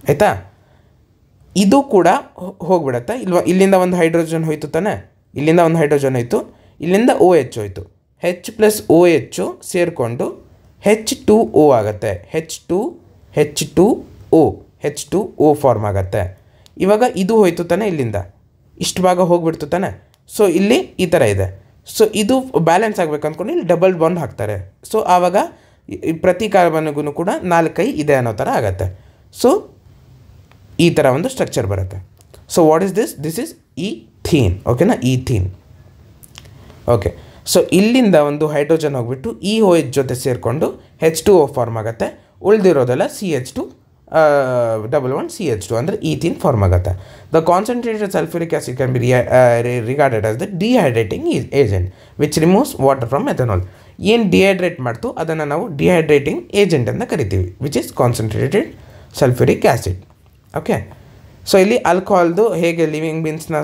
ಆಯಿತಾ. ಇದು ಕೂಡ ಹೋಗ್ಬಿಡತ್ತೆ, ಇಲ್ಲಿಂದ ಒಂದು ಹೈಡ್ರೋಜನ್ ಹೋಯ್ತು ತಾನೆ, ಇಲ್ಲಿಂದ ಒಂದು ಹೈಡ್ರೋಜನ್ ಹೋಯ್ತು, ಇಲ್ಲಿಂದ OH ಹೋಯ್ತು, H+OH ಸೇರಿಕೊಂಡು H2O ಆಗುತ್ತೆ, H2O ಫಾರ್ಮ್ ಆಗುತ್ತೆ. ಇವಾಗ ಇದು ಹೋಯ್ತು ತಾನೆ, ಇಲ್ಲಿಂದ ಇಷ್ಟು ಭಾಗ ಹೋಗ್ಬಿಡ್ತು ತಾನೆ, ಸೊ ಇಲ್ಲಿ ಈ ಥರ ಇದೆ. ಸೊ ಇದು ಬ್ಯಾಲೆನ್ಸ್ ಆಗಬೇಕು ಅಂದ್ಕೊಂಡು ಇಲ್ಲಿ ಡಬಲ್ ಬಾಂಡ್ ಹಾಕ್ತಾರೆ. ಸೊ ಆವಾಗ ಪ್ರತಿ ಕಾರ್ಬನ್ಗೂ ಕೂಡ 4 ಕೈ ಇದೆ ಅನ್ನೋ ಥರ ಆಗುತ್ತೆ. ಸೊ ಈ ಥರ ಒಂದು ಸ್ಟ್ರಕ್ಚರ್ ಬರುತ್ತೆ. So what is this is ethene. ಓಕೆನಾ, ಈಥೀನ್. ಓಕೆ, ಸೊ ಇಲ್ಲಿಂದ ಒಂದು ಹೈಡ್ರೋಜನ್ ಹೋಗ್ಬಿಟ್ಟು ಈ OH ಜೊತೆ ಸೇರಿಕೊಂಡು H2O ಫಾರ್ಮ್ ಆಗುತ್ತೆ. ಉಳಿದಿರೋದೆಲ್ಲ CH2 ಅಂದರೆ ಈಥೀನ್ ಫಾರ್ಮ್ ಆಗುತ್ತೆ. The concentrated sulphuric acid can be regarded as the dehydrating agent which removes water from ethanol. ಏನು ಡಿಹೈಡ್ರೇಟ್ ಮಾಡ್ತು ಅದನ್ನು ನಾವು ಡಿಹೈಡ್ರೇಟಿಂಗ್ ಏಜೆಂಟ್ ಅಂತ ಕರಿತೀವಿ, which is concentrated sulphuric acid. Okay, so ಇಲ್ಲಿ ಆಲ್ಕೋಹಾಲ್ದು ಹೇಗೆ ಲಿವಿಂಗ್ ಬೀನ್ಸ್ನ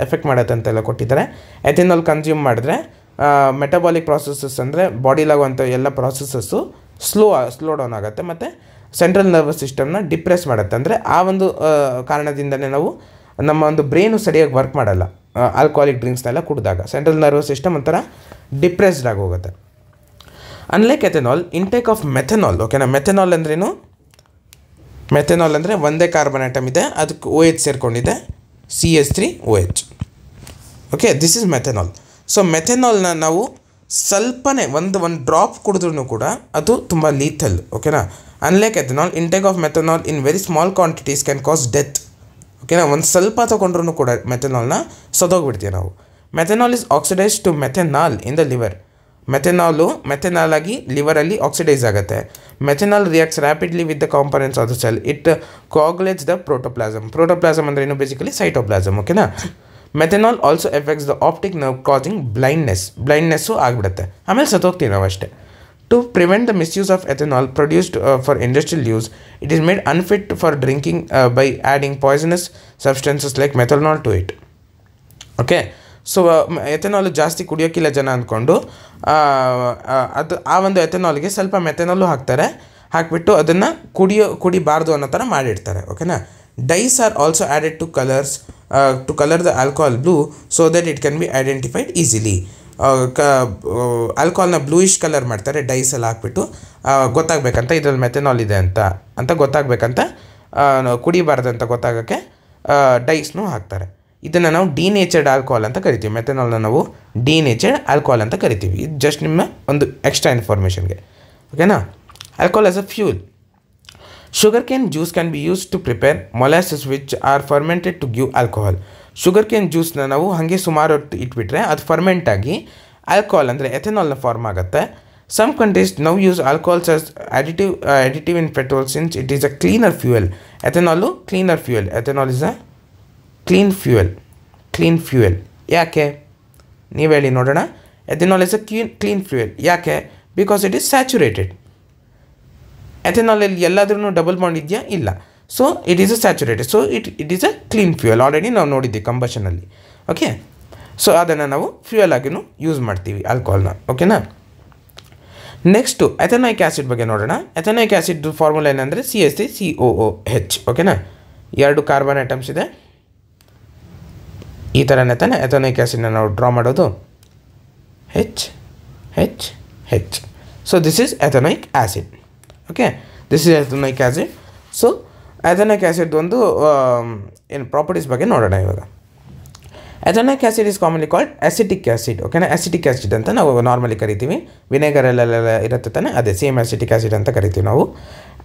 ಎಫೆಕ್ಟ್ ಮಾಡುತ್ತೆ ಅಂತೆಲ್ಲ ಕೊಟ್ಟಿದ್ದಾರೆ. ಎಥೆನಾಲ್ ಕನ್ಸ್ಯೂಮ್ ಮಾಡಿದ್ರೆ ಮೆಟಬಾಲಿಕ್ ಪ್ರಾಸೆಸಸ್ ಅಂದರೆ ಬಾಡಿಲಾಗುವಂಥ ಎಲ್ಲ ಪ್ರಾಸೆಸಸ್ಸು ಸ್ಲೋ ಡೌನ್ ಆಗುತ್ತೆ ಮತ್ತು ಸೆಂಟ್ರಲ್ ನರ್ವಸ್ ಸಿಸ್ಟಮ್ನ ಡಿಪ್ರೆಸ್ ಮಾಡುತ್ತೆ. ಅಂದರೆ ಆ ಒಂದು ಕಾರಣದಿಂದಲೇ ನಾವು ನಮ್ಮ ಒಂದು ಬ್ರೈನು ಸರಿಯಾಗಿ ವರ್ಕ್ ಮಾಡಲ್ಲ ಆಲ್ಕೋಹಾಲಿಕ್ ಡ್ರಿಂಕ್ಸ್ನೆಲ್ಲ ಕುಡಿದಾಗ. ಸೆಂಟ್ರಲ್ ನರ್ವಸ್ ಸಿಸ್ಟಮ್ ಒಂಥರ ಡಿಪ್ರೆಸ್ಡ್ ಆಗಿ ಹೋಗುತ್ತೆ. Unlike ethanol, intake of methanol. ಓಕೆನಾ, ಮೆಥೆನಾಲ್ ಅಂದ್ರೇನು? ಮೆಥೆನಾಲ್ ಅಂದರೆ ಒಂದೇ ಕಾರ್ಬನ್ ಆಟಮ್ ಇದೆ, ಅದಕ್ಕೆ OH ಸೇರಿಕೊಂಡಿದೆ, CH3OH. Okay, this is methanol. So ಮೆಥೆನಾಲ್ನ ನಾವು ಸ್ವಲ್ಪನೇ ಒಂದು ಡ್ರಾಪ್ ಕುಡಿದ್ರೂ ಕೂಡ ಅದು ತುಂಬ ಲೀಥಲ್. ಓಕೆನಾ, unlike ethanol, intake of methanol in very small quantities can cause death. ಓಕೆನಾ, ಒಂದು ಸ್ವಲ್ಪ ತೊಗೊಂಡ್ರೂ ಕೂಡ ಮೆಥೆನಾಲ್ನ ಸದೋಗ್ಬಿಡ್ತೀವಿ ನಾವು. Methanol is oxidise to methanal in the liver. Methanal ಆಗಿ ಲಿವರಲ್ಲಿ ಆಕ್ಸಿಡೈಸ್ ಆಗುತ್ತೆ. Methanal reacts rapidly with the components of the cell. It coagulates the protoplasm ಅಂದರೆ ಏನು? Basically cytoplasm. ಓಕೆನಾ, methanol also effects the optic nerve causing blindness ಆಗಿಬಿಡುತ್ತೆ, ಆಮೇಲೆ ಸತ್ತೋಗ್ತೀವಿ ನಾವು ಅಷ್ಟೇ. To prevent the misuse of ethanol produced for industrial use, it is made unfit for drinking by adding poisonous substances like methanol to it. Okay, so ethanol ಜಾಸ್ತಿ ಕುಡಿಯೋಕ್ಕಿಲ್ಲ ಜನ ಅಂದ್ಕೊಂಡು ಅದು ಆ ಒಂದು ಎಥೆನಾಲ್ಗೆ ಸ್ವಲ್ಪ ಮೆಥೆನಾಲು ಹಾಕಿಬಿಟ್ಟು ಅದನ್ನು ಕುಡಿಬಾರ್ದು ಅನ್ನೋ ಥರ ಮಾಡಿರ್ತಾರೆ. ಓಕೆನಾ, dyes are also added to colour the alcohol blue so that it can be identified easily. ಆಲ್ಕೋಹಾಲ್ನ ಬ್ಲೂಯಿಶ್ ಕಲರ್ ಮಾಡ್ತಾರೆ ಡೈಸ್ ಎಲ್ಲ ಹಾಕ್ಬಿಟ್ಟು, ಗೊತ್ತಾಗಬೇಕಂತ ಇದರಲ್ಲಿ ಮೆಥೆನಾಲ್ ಇದೆ ಅಂತ ಗೊತ್ತಾಗಬೇಕಂತ, ಕುಡಿಬಾರ್ದು ಅಂತ ಗೊತ್ತಾಗೋಕ್ಕೆ ಡೈಸ್ನೂ ಹಾಕ್ತಾರೆ. ಇದನ್ನು ನಾವು ಡಿನೇಚರ್ಡ್ ಆಲ್ಕೋಹಾಲ್ ಅಂತ ಕರಿತೀವಿ. ಮೆಥೆನಾಲ್ನ ನಾವು ಡಿನೇಚರ್ಡ್ ಆಲ್ಕೋಹಾಲ್ ಅಂತ ಕರಿತೀವಿ. ಇದು ಜಸ್ಟ್ ನಿಮ್ಮ ಒಂದು ಎಕ್ಸ್ಟ್ರಾ ಇನ್ಫಾರ್ಮೇಷನ್ಗೆ. ಓಕೆನಾ, alcohol as a fuel. Sugar cane juice can be use to prepare molasses which are fermented to give alcohol. Sugar cane ಜ್ಯೂಸ್ನ ನಾವು ಹಾಗೆ ಸುಮಾರು ಇಟ್ಬಿಟ್ರೆ ಅದು ಫರ್ಮೆಂಟ್ ಆಗಿ ಆಲ್ಕೋಹಾಲ್ ಅಂದರೆ ಎಥೆನಾಲ್ನ ಫಾರ್ಮ್ ಆಗುತ್ತೆ. Some countries now use alcohols as additive in petrol since it is a cleaner fuel. Ethanol cleaner fuel. Ethanol is a clean fuel. ಯಾಕೆ ನೀವು ಹೇಳಿ ನೋಡೋಣ. Ethanol is a clean fuel. ಯಾಕೆ? Because it is saturated. ಎಥೆನಾಲಲ್ಲಿ ಎಲ್ಲಾದ್ರೂ double bond ಇದೆಯಾ? ಇಲ್ಲ. So it is a saturated. So it is a clean fuel. Already ನಾವು ನೋಡಿದ್ದೀವಿ ಕಂಬಷನಲ್ಲಿ. ಓಕೆ, ಸೊ ಅದನ್ನು ನಾವು ಫ್ಯೂಯಲ್ ಆಗಿನೂ ಯೂಸ್ ಮಾಡ್ತೀವಿ ಆಲ್ಕೋಹಾಲ್ನ. ಓಕೆನಾ, ನೆಕ್ಸ್ಟು ಎಥೆನಾಯಿಕ್ ಆ್ಯಸಿಡ್ ಬಗ್ಗೆ ನೋಡೋಣ. ಎಥೆನಾಯಿಕ್ ಆ್ಯಸಿಡ್ ಫಾರ್ಮುಲಾ ಏನಂದರೆ CH3COOH. ಓಕೆನಾ, 2 ಕಾರ್ಬನ್ ಐಟಮ್ಸ್ ಇದೆ. ಈ ಥರನೇ ತಾನೆ ಎಥೆನಾಯಿಕ್ ಆ್ಯಸಿಡ್ನ ನಾವು ಡ್ರಾ ಮಾಡೋದು, H. So this is ethanoic acid. Okay, this is ethanoic acid. So ethanoic acid ಒಂದು ಏನು ಪ್ರಾಪರ್ಟೀಸ್ ಬಗ್ಗೆ ನೋಡೋಣ ಇವಾಗ. Ethanoic acid is commonly called acetic acid. ಓಕೆನಾ, ಅಸಿಟಿಕ್ ಆ್ಯಸಿಡ್ ಅಂತ ನಾವು ನಾರ್ಮಲಿ ಕರಿತೀವಿ. ವಿನೆಗರಲ್ಲೆಲ್ಲ ಇರುತ್ತೆ ತಾನೆ, ಅದೇ ಸೇಮ್ ಅಸಿಟಿಕ್ ಆ್ಯಸಿಡ್ ಅಂತ ಕರಿತೀವಿ ನಾವು.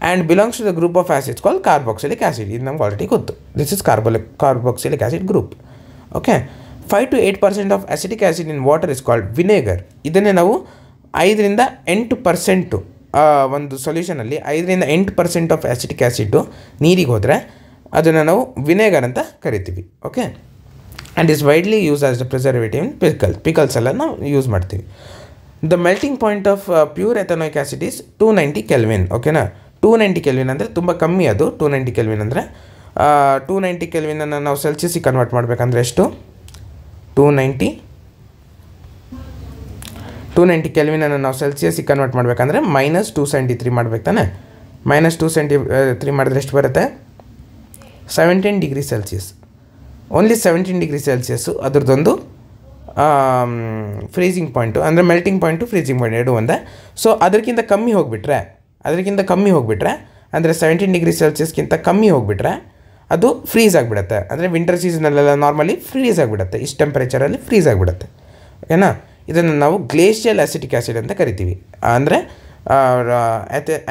And belongs to the group of acids called carboxylic acid. ಇದು ನಮ್ಗೆ ಆಲ್ರೆಡಿ ಗೊತ್ತು. This is carboxylic acid group. Okay, 5 to 8% of acetic acid in water is called vinegar. ಇದನ್ನೇ ನಾವು 5ರಿಂದ 8% ಒಂದು ಸೊಲ್ಯೂಷನಲ್ಲಿ 5ರಿಂದ 8% ಆಫ್ ಅಸಿಟಿಕ್ ಆ್ಯಸಿಡ್ಡು ನೀರಿಗೆ ಹೋದರೆ ಅದನ್ನು ನಾವು ವಿನೆಗರ್ ಅಂತ ಕರಿತೀವಿ. Okay, and is widely use as the preservative in pickles ಎಲ್ಲ ನಾವು ಯೂಸ್ ಮಾಡ್ತೀವಿ. The melting point of pure ethanoic acid is 290 kelvin. ಓಕೆನಾ, 290 ಕೆಲ್ವಿನ್ ಅಂದರೆ ತುಂಬ ಕಮ್ಮಿ ಅದು. 290 ಕೆಲ್ವಿನ್ ಅಂದರೆ 290 ಕೆಲ್ವಿನನ್ನು ನಾವು ಸೆಲ್ಸಿಯಸ್ಸಿಗೆ ಕನ್ವರ್ಟ್ ಮಾಡಬೇಕಂದ್ರೆ ಎಷ್ಟು? 290 ಕೆಲ್ವಿನನ್ನು ನಾವು ಸೆಲ್ಸಿಯಸ್ಸಿಗೆ ಕನ್ವರ್ಟ್ ಮಾಡಬೇಕಂದ್ರೆ -273 ಮಾಡ್ಬೇಕು ತಾನೆ. -273 ಮಾಡಿದ್ರೆ ಎಷ್ಟು ಬರುತ್ತೆ? 17 degree Celsius. Only 17 degree Celsius ಅದರದ್ದೊಂದು ಫ್ರೀಸಿಂಗ್ ಪಾಯಿಂಟು, ಅಂದರೆ ಮೆಲ್ಟಿಂಗ್ ಪಾಯಿಂಟು ಫ್ರೀಸಿಂಗ್ ಪಾಯಿಂಟ್ ಎರಡು ಒಂದೇ. ಸೊ ಅದಕ್ಕಿಂತ ಕಮ್ಮಿ ಹೋಗಿಬಿಟ್ರೆ ಅಂದರೆ 17 ಡಿಗ್ರಿ ಸೆಲ್ಸಿಯಸ್ಗಿಂತ ಕಮ್ಮಿ ಹೋಗಿಬಿಟ್ರೆ ಅದು ಫ್ರೀಸ್ ಆಗಿಬಿಡುತ್ತೆ. ಅಂದರೆ ವಿಂಟರ್ ಸೀಸನಲ್ಲೆಲ್ಲ ನಾರ್ಮಲಿ ಫ್ರೀಸ್ ಆಗಿಬಿಡುತ್ತೆ. ಇಷ್ಟು ಟೆಂಪರೇಚರಲ್ಲಿ ಫ್ರೀಸ್ ಆಗಿಬಿಡುತ್ತೆ. ಓಕೆನಾ, ಇದನ್ನು ನಾವು ಗ್ಲೇಷಿಯಲ್ ಅಸಿಟಿಕ್ ಆ್ಯಸಿಡ್ ಅಂತ ಕರಿತೀವಿ. ಅಂದರೆ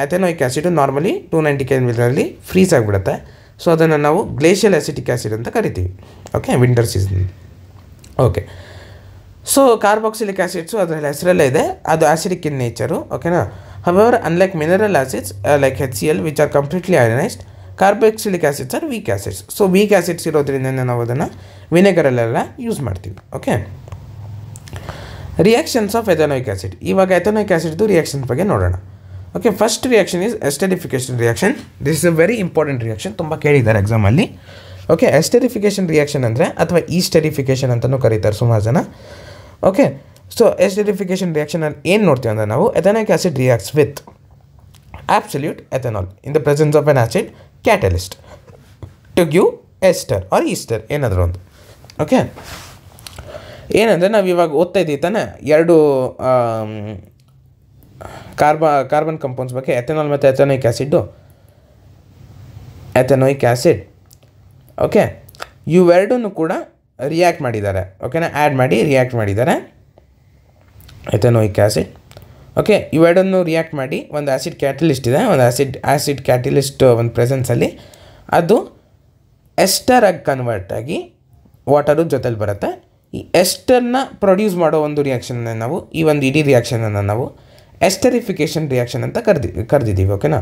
ಎಥೆನಾಯಿಕ್ ಆ್ಯಸಿಡು ನಾರ್ಮಲಿ 290 ಕೆಲ್ವಿನಲ್ಲಿ ಫ್ರೀಸ್ ಆಗಿಬಿಡುತ್ತೆ. ಸೊ ಅದನ್ನು ನಾವು ಗ್ಲೇಷಿಯಲ್ ಅಸಿಟಿಕ್ ಆ್ಯಸಿಡ್ ಅಂತ ಕರಿತೀವಿ. Okay, winter season. Okay, so carboxylic acids ಅದರಲ್ಲಿ ಹೆಸರಲ್ಲೇ ಇದೆ, ಅದು ಆ್ಯಸಿಡಿಕ್ ಇನ್ ನೇಚರು, ಓಕೆನಾ. However unlike mineral acids like HCl which are completely ionised, carboxylic acids are weak acids. So weak acids ಇರೋದ್ರಿಂದ ನಾವು ಅದನ್ನು ವಿನೆಗರಲ್ಲೆಲ್ಲ ಯೂಸ್ ಮಾಡ್ತೀವಿ. Okay, reactions of ethanoic acid. ಇವಾಗ ಎಥೆನೋಯಿಕ್ ಆ್ಯಸಿಡ್ದು ರಿಯಾಕ್ಷನ್ಸ್ ಬಗ್ಗೆ ನೋಡೋಣ. Okay, first reaction is esterification reaction. This is a very important reaction, ತುಂಬ ಕೇಳಿದ್ದಾರೆ ಎಕ್ಸಾಮಲ್ಲಿ. ಓಕೆ, ಎಸ್ಟರಿಫಿಕೇಷನ್ ರಿಯಾಕ್ಷನ್ ಅಂದರೆ ಅಥವಾ ಈಸ್ಟರಿಫಿಕೇಷನ್ ಅಂತಲೂ ಕರೀತಾರೆ ಸುಮಾರು ಜನ. ಓಕೆ, ಸೊ ಎಸ್ಟರಿಫಿಕೇಷನ್ ರಿಯಾಕ್ಷನಲ್ಲಿ ಏನು ನೋಡ್ತೀವಿ ಅಂದರೆ ನಾವು ethanoic acid reacts with absolute ethanol in the presence of an acid catalyst to give ester or ester ಏನಾದರೂ ಒಂದು. ಓಕೆ, ಏನಂದರೆ ನಾವು ಇವಾಗ ಓದ್ತಾ ಇದ್ದೀವಿ ತಾನೆ ಎರಡು ಕಾರ್ಬನ್ ಕಂಪೌಂಡ್ಸ್ ಬಗ್ಗೆ, ಎಥೆನಾಲ್ ಮತ್ತು ಎಥೆನೋಯಿಕ್ ಆ್ಯಸಿಡ್ಡು. ಎಥೆನೋಯಿಕ್ ಆ್ಯಸಿಡ್ ಓಕೆ, ಇವೆರಡೂ ಕೂಡ ರಿಯಾಕ್ಟ್ ಮಾಡಿದ್ದಾರೆ. ಓಕೆನಾ, ಆ್ಯಡ್ ಮಾಡಿ ರಿಯಾಕ್ಟ್ ಮಾಡಿದ್ದಾರೆ ಎಥೆನೋಯಿಕ್ ಆ್ಯಸಿಡ್. ಓಕೆ, ಇವೆರಡನ್ನು ರಿಯಾಕ್ಟ್ ಮಾಡಿ ಒಂದು ಆ್ಯಸಿಡ್ ಕ್ಯಾಟಲಿಸ್ಟ್ ಇದೆ, ಒಂದು ಆ್ಯಸಿಡ್ ಕ್ಯಾಟಲಿಸ್ಟ್ ಒಂದು ಪ್ರೆಸೆನ್ಸಲ್ಲಿ ಅದು ಎಸ್ಟರಾಗಿ ಕನ್ವರ್ಟ್ ಆಗಿ ವಾಟರು ಜೊತೆಲಿ ಬರುತ್ತೆ. ಈ ಎಸ್ಟರ್ನ ಪ್ರೊಡ್ಯೂಸ್ ಮಾಡೋ ಒಂದು ರಿಯಾಕ್ಷನ್ನ ನಾವು, ಈ ಒಂದು ಇಡೀ ರಿಯಾಕ್ಷನನ್ನು ನಾವು ಎಸ್ಟರಿಫಿಕೇಷನ್ ರಿಯಾಕ್ಷನ್ ಅಂತ ಕರೆದಿದ್ದೀವಿ. ಓಕೆನಾ,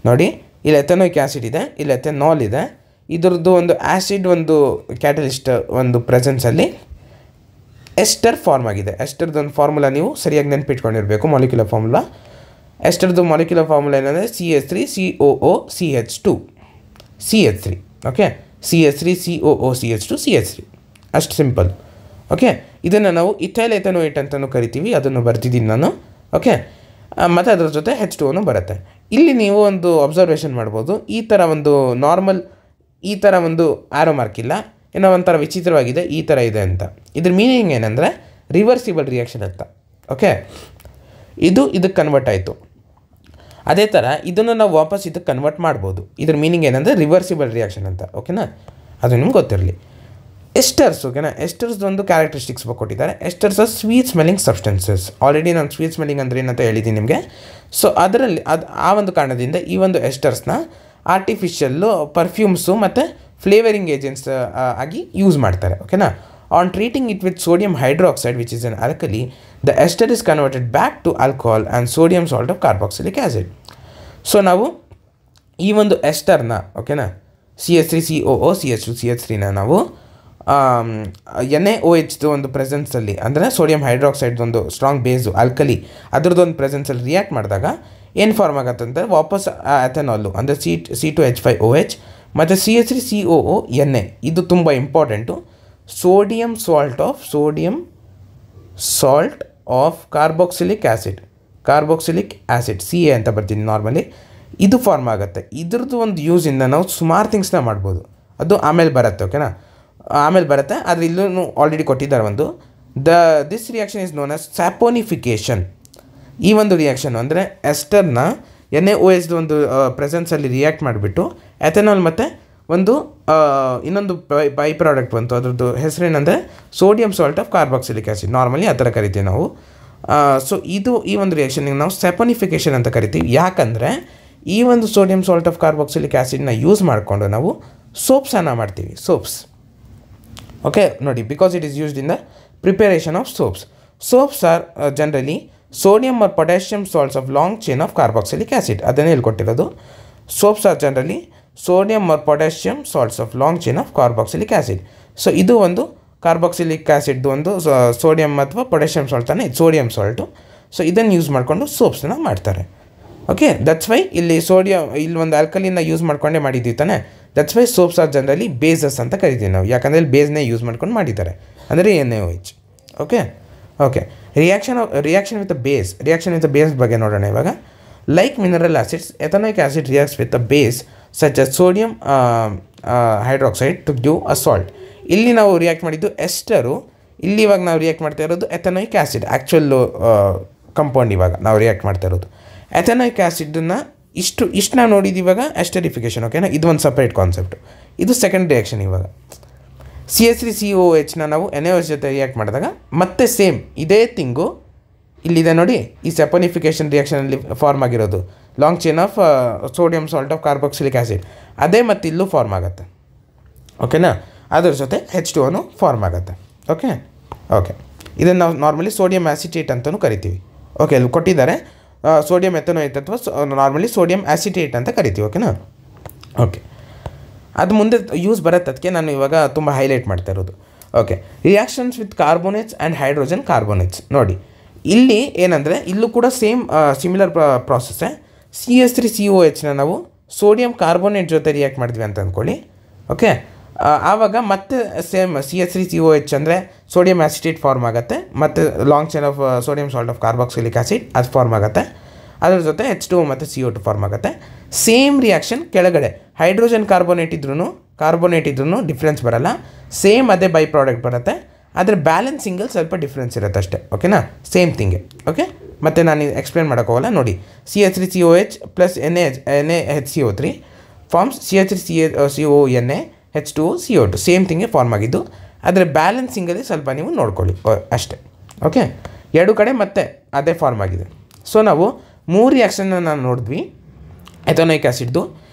ನೋಡಿ ಇಲ್ಲಿ ಎಥೆನೋಯಿಕ್ ಆ್ಯಸಿಡ್ ಇದೆ, ಇಲ್ಲಿ ಎಥೆನಾಲ್ ಇದೆ, ಇದರದ್ದು ಒಂದು ಆ್ಯಸಿಡ್ ಒಂದು ಕ್ಯಾಟಲಿಸ್ಟ್ ಒಂದು ಪ್ರೆಸೆನ್ಸಲ್ಲಿ ಎಸ್ಟರ್ ಫಾರ್ಮ್ ಆಗಿದೆ. ಎಸ್ಟರ್ದು ಒಂದು ಫಾರ್ಮುಲಾ ನೀವು ಸರಿಯಾಗಿ ನೆನಪಿಟ್ಕೊಂಡಿರಬೇಕು, ಮಾಲಿಕ್ಯುಲರ್ ಫಾರ್ಮುಲಾ. ಎಸ್ಟರ್ದು ಮಾಲಿಕ್ಯುಲರ್ ಫಾರ್ಮುಲಾ ಏನಂದರೆ CH3COO CH3. ಓಕೆ, CH3COO ಅಷ್ಟು ಸಿಂಪಲ್. ಓಕೆ, ಇದನ್ನು ನಾವು ಇಥೈಲ್ ಎಥೆನೋಯೇಟ್ ಅಂತಲೂ ಕರಿತೀವಿ, ಅದನ್ನು ಬರ್ತಿದ್ದೀನಿ ನಾನು. ಓಕೆ, ಮತ್ತು ಅದರ ಜೊತೆ H2O ಬರುತ್ತೆ. ಇಲ್ಲಿ ನೀವು ಒಂದು ಅಬ್ಸರ್ವೇಷನ್ ಮಾಡ್ಬೋದು, ಈ ಥರ ಒಂದು ನಾರ್ಮಲ್ ಈ ಥರ ಒಂದು ಆರೋ ಮಾರ್ಕ್ ಇಲ್ಲ, ಏನೋ ಒಂಥರ ವಿಚಿತ್ರವಾಗಿದೆ, ಈ ಥರ ಇದೆ ಅಂತ. ಇದ್ರ ಮೀನಿಂಗ್ ಏನಂದರೆ ರಿವರ್ಸಿಬಲ್ ರಿಯಾಕ್ಷನ್ ಅಂತ. ಓಕೆ, ಇದಕ್ಕೆ ಕನ್ವರ್ಟ್ ಆಯಿತು. ಅದೇ ಥರ ಇದನ್ನು ನಾವು ವಾಪಸ್ ಇದಕ್ಕೆ ಕನ್ವರ್ಟ್ ಮಾಡ್ಬೋದು. ಇದ್ರ ಮೀನಿಂಗ್ ಏನಂದರೆ ರಿವರ್ಸಿಬಲ್ ರಿಯಾಕ್ಷನ್ ಅಂತ. ಓಕೆನಾ, ಅದು ನಿಮ್ಗೆ ಗೊತ್ತಿರಲಿ. ಎಸ್ಟರ್ಸ್, ಓಕೆನಾ, ಎಸ್ಟರ್ಸ್ ಒಂದು ಕ್ಯಾರೆಕ್ಟರಿಸ್ಟಿಕ್ಸ್ ಕೊಟ್ಟಿದ್ದಾರೆ. Esters are sweet smelling substances. Already ನಾನು ಸ್ವೀಟ್ ಸ್ಮೆಲ್ಲಿಂಗ್ ಅಂದರೆ ಏನಂತ ಹೇಳಿದ್ದೀನಿ ನಿಮಗೆ. ಸೊ ಅದರಲ್ಲಿ ಆ ಒಂದು ಕಾರಣದಿಂದ ಈ ಒಂದು ಎಸ್ಟರ್ಸ್ನ ಆರ್ಟಿಫಿಷಿಯಲ್ಲು, ಪರ್ಫ್ಯೂಮ್ಸು ಮತ್ತು ಫ್ಲೇವರಿಂಗ್ ಏಜೆಂಟ್ಸ್ ಆಗಿ ಯೂಸ್ ಮಾಡ್ತಾರೆ. ಓಕೆನಾ, on treating it with sodium hydroxide which is an alkali, the ester is converted back to alcohol and sodium salt of carboxylic acid. So ನಾವು ಈ ಒಂದು ಎಸ್ಟರ್ನ, ಓಕೆನಾ, CH3COO CH2CH3ನ ನಾವು NaOH ಒಂದು ಪ್ರೆಸೆನ್ಸಲ್ಲಿ, ಅಂದರೆ ಸೋಡಿಯಂ ಹೈಡ್ರಾಕ್ಸೈಡ್ ಒಂದು ಸ್ಟ್ರಾಂಗ್ ಬೇಸು ಆಲ್ಕಲಿ, ಅದರದ್ದೊಂದು ಪ್ರೆಸೆನ್ಸಲ್ಲಿ ರಿಯಾಕ್ಟ್ ಮಾಡಿದಾಗ ಏನು ಫಾರ್ಮ್ ಆಗುತ್ತೆ ಅಂದರೆ ವಾಪಸ್ ಎಥೆನಾಲು ಅಂದರೆ C2H5OH ಮತ್ತು CH3COO Na. ಇದು ತುಂಬ important. Sodium salt of carboxylic acid CA ಅಂತ ಬರ್ತೀನಿ ನಾರ್ಮಲಿ, ಇದು ಫಾರ್ಮ್ ಆಗುತ್ತೆ. ಇದ್ರದ್ದು ಒಂದು ಯೂಸಿಂದ ನಾವು ಸುಮಾರು ಥಿಂಗ್ಸ್ನ ಮಾಡ್ಬೋದು. ಅದು ಆಮೇಲೆ ಬರುತ್ತೆ. ಓಕೆನಾ, ಆಮೇಲೆ ಬರುತ್ತೆ, ಆದರೆ ಇಲ್ಲೂ ಆಲ್ರೆಡಿ ಕೊಟ್ಟಿದ್ದಾರೆ ಒಂದು. This reaction is known as saponification. ಈ ಒಂದು ರಿಯಾಕ್ಷನ್ ಅಂದರೆ ಎಸ್ಟರ್ನ NaOH ಒಂದು ಪ್ರೆಸೆನ್ಸಲ್ಲಿ ರಿಯಾಕ್ಟ್ ಮಾಡಿಬಿಟ್ಟು ಎಥೆನಾಲ್ ಮತ್ತು ಒಂದು ಇನ್ನೊಂದು ಬೈ ಪ್ರಾಡಕ್ಟ್ ಬಂತು, ಅದರದ್ದು ಹೆಸರೇನೆಂದರೆ sodium salt of carboxylic acid. Normally ಆ ಥರ ಕರಿತೀವಿ ನಾವು. ಸೊ ಈ ಒಂದು ರಿಯಾಕ್ಷನ್ಗೆ ನಾವು ಸ್ಯಾಪೋನಿಫಿಕೇಷನ್ ಅಂತ ಕರಿತೀವಿ. ಯಾಕಂದರೆ ಈ ಒಂದು ಸೋಡಿಯಂ ಸಾಲ್ಟ್ ಆಫ್ ಕಾರ್ಬಾಕ್ಸಿಲಿಕ್ ಆ್ಯಸಿಡ್ನ ಯೂಸ್ ಮಾಡಿಕೊಂಡು ನಾವು ಸೋಪ್ಸನ್ನು ಮಾಡ್ತೀವಿ, ಸೋಪ್ಸ್. ಓಕೆ, ನೋಡಿ, because it is used in the preparation of soaps. Soaps are generally sodium or potassium salts of long chain of carboxylic acid. ಅದನ್ನೇ ಹೇಳ್ಕೊಟ್ಟಿರೋದು. Soaps are generally sodium or potassium salts of long chain of carboxylic acid. So ಇದು ಒಂದು carboxylic ಆ್ಯಸಿಡ್ದು ಒಂದು sodium ಅಥವಾ potassium salt ತಾನೆ, sodium salt. So ಇದನ್ನು use ಮಾಡಿಕೊಂಡು ಸೋಪ್ಸನ್ನ ಮಾಡ್ತಾರೆ. ಓಕೆ, ದಟ್ಸ್ ವೈ ಇಲ್ಲಿ ಇಲ್ಲಿ ಒಂದು ಆಲ್ಕಲಿನ ಯೂಸ್ ಮಾಡ್ಕೊಂಡೇ ಮಾಡಿದ್ದೀವಿ ತಾನೆ. That's why soaps are generally basis ಅಂತ ಕರಿತೀವಿ ನಾವು, ಯಾಕಂದರೆ ಇಲ್ಲಿ ಬೇಸ್ನೇ ಯೂಸ್ ಮಾಡ್ಕೊಂಡು ಮಾಡಿದ್ದಾರೆ, ಅಂದರೆ NaOH. Okay, reaction with the base ಬಗ್ಗೆ ನೋಡೋಣ ಇವಾಗ. Like mineral acids, ethanoic acid reacts with a base such as sodium hydroxide to give a salt. ಇಲ್ಲಿ ನಾವು ರಿಯಾಕ್ಟ್ ಮಾಡಿದ್ದು ಎಸ್ಟರು, ಇಲ್ಲಿ ಇವಾಗ ನಾವು ರಿಯಾಕ್ಟ್ ಮಾಡ್ತಾ ಇರೋದು ಎಥೆನೋಯಿಕ್ ಆ್ಯಸಿಡ್, ಆ್ಯಕ್ಚುಲ್ ಕಂಪೌಂಡ್ ಇವಾಗ ನಾವು ರಿಯಾಕ್ಟ್ ಮಾಡ್ತಾ ಇರೋದು. ಎಥೆನೋಯಿಕ್ ಆ್ಯಸಿಡನ್ನು ಇಷ್ಟು ನಾವು ನೋಡಿದ್ದು ಇವಾಗ ಎಸ್ಟರಿಫಿಕೇಷನ್. ಓಕೆನಾ, ಇದು ಒಂದು ಸಪ್ರೇಟ್ ಕಾನ್ಸೆಪ್ಟು. ಇದು ಸೆಕೆಂಡ್ ರಿಯಾಕ್ಷನ್. ಇವಾಗ CH3COOH ನಾವು NaOH ಜೊತೆ ರಿಯಾಕ್ಟ್ ಮಾಡಿದಾಗ ಮತ್ತೆ ಸೇಮ್ ಇದೇ ಥಿಂಗು ಇಲ್ಲಿದೆ ನೋಡಿ. ಈ ಸೆಪೋನಿಫಿಕೇಷನ್ ರಿಯಾಕ್ಷನಲ್ಲಿ ಫಾರ್ಮ್ ಆಗಿರೋದು long chain of sodium salt of carboxylic acid, ಅದೇ ಮತ್ತು ಇಲ್ಲೂ ಫಾರ್ಮ್ ಆಗುತ್ತೆ. ಓಕೆನಾ, ಅದ್ರ ಜೊತೆ H2O ಫಾರ್ಮ್ ಆಗುತ್ತೆ. ಓಕೆ, ಇದನ್ನು ನಾವು ನಾರ್ಮಲಿ ಸೋಡಿಯಂ ಆಸಿಟೇಟ್ ಅಂತಲೂ ಕರಿತೀವಿ. ಓಕೆ, ಅಲ್ಲಿ ಕೊಟ್ಟಿದ್ದಾರೆ ಸೋಡಿಯಂ ಎಥನೋಯೇಟ್ ಅಥವಾ ನಾರ್ಮಲಿ ಸೋಡಿಯಂ ಆಸಿಟೇಟ್ ಅಂತ ಕರಿತೀವಿ. ಓಕೆನಾ? ಓಕೆ, ಅದು ಮುಂದೆ ಯೂಸ್ ಬರುತ್ತೆ, ಅದಕ್ಕೆ ನಾನು ಇವಾಗ ತುಂಬ ಹೈಲೈಟ್ ಮಾಡ್ತಾ ಇರೋದು. Okay, reactions with carbonates and hydrogen carbonates. ನೋಡಿ ಇಲ್ಲಿ ಏನಂದರೆ ಇಲ್ಲೂ ಕೂಡ ಸೇಮ್ ಸಿಮಿಲರ್ ಪ್ರಾಸೆಸ್ಸೇ. CH3COHನ ನಾವು ಸೋಡಿಯಂ ಕಾರ್ಬೋನೇಟ್ ಜೊತೆ ರಿಯಾಕ್ಟ್ ಮಾಡಿದ್ವಿ ಅಂತ ಅಂದ್ಕೊಳ್ಳಿ. ಓಕೆ, ಆವಾಗ ಮತ್ತೆ ಸೇಮ್ CH3COH ಅಂದರೆ ಸೋಡಿಯಂ ಆಸಿಟೇಟ್ ಫಾರ್ಮ್ ಆಗುತ್ತೆ, ಮತ್ತು long chain of sodium salt of carboxylic acid ಅದು ಫಾರ್ಮ್ ಆಗುತ್ತೆ. ಅದರ ಜೊತೆ H2 ಮತ್ತು CO2 ಫಾರ್ಮ್ ಆಗುತ್ತೆ. ಸೇಮ್ ರಿಯಾಕ್ಷನ್ ಕೆಳಗಡೆ ಹೈಡ್ರೋಜನ್ ಕಾರ್ಬೋನೇಟ್ ಇದ್ರೂ ಡಿಫ್ರೆನ್ಸ್ ಬರಲ್ಲ, ಸೇಮ್ ಅದೇ ಬೈ ಪ್ರಾಡಕ್ಟ್ ಬರುತ್ತೆ, ಆದರೆ ಬ್ಯಾಲೆನ್ಸಿಂಗಲ್ಲಿ ಸ್ವಲ್ಪ ಡಿಫ್ರೆನ್ಸ್ ಇರುತ್ತೆ ಅಷ್ಟೇ. ಓಕೆನಾ? ಸೇಮ್ ಥಿಂಗೆ. ಓಕೆ, ಮತ್ತು ನಾನು ಎಕ್ಸ್ಪ್ಲೇನ್ ಮಾಡೋಕ್ಕೋಗಲ್ಲ. ನೋಡಿ, CH3COH plus NaHCO3 forms CH3CONaH2CO2 same ಥಿಂಗೆ ಫಾರ್ಮ್ ಆಗಿದ್ದು, ಆದರೆ ಬ್ಯಾಲೆನ್ಸಿಂಗಲ್ಲಿ ಸ್ವಲ್ಪ ನೀವು ನೋಡ್ಕೊಳ್ಳಿ ಅಷ್ಟೇ. ಓಕೆ, ಎರಡು ಕಡೆ ಮತ್ತೆ ಅದೇ ಫಾರ್ಮ್ ಆಗಿದೆ. ಸೊ ನಾವು 3 ರಿಯಾಕ್ಷನ್ನ ನಾನು ನೋಡಿದ್ವಿ ಎಥನೋಯಿಕ್ ಆ್ಯಸಿಡ್ದು.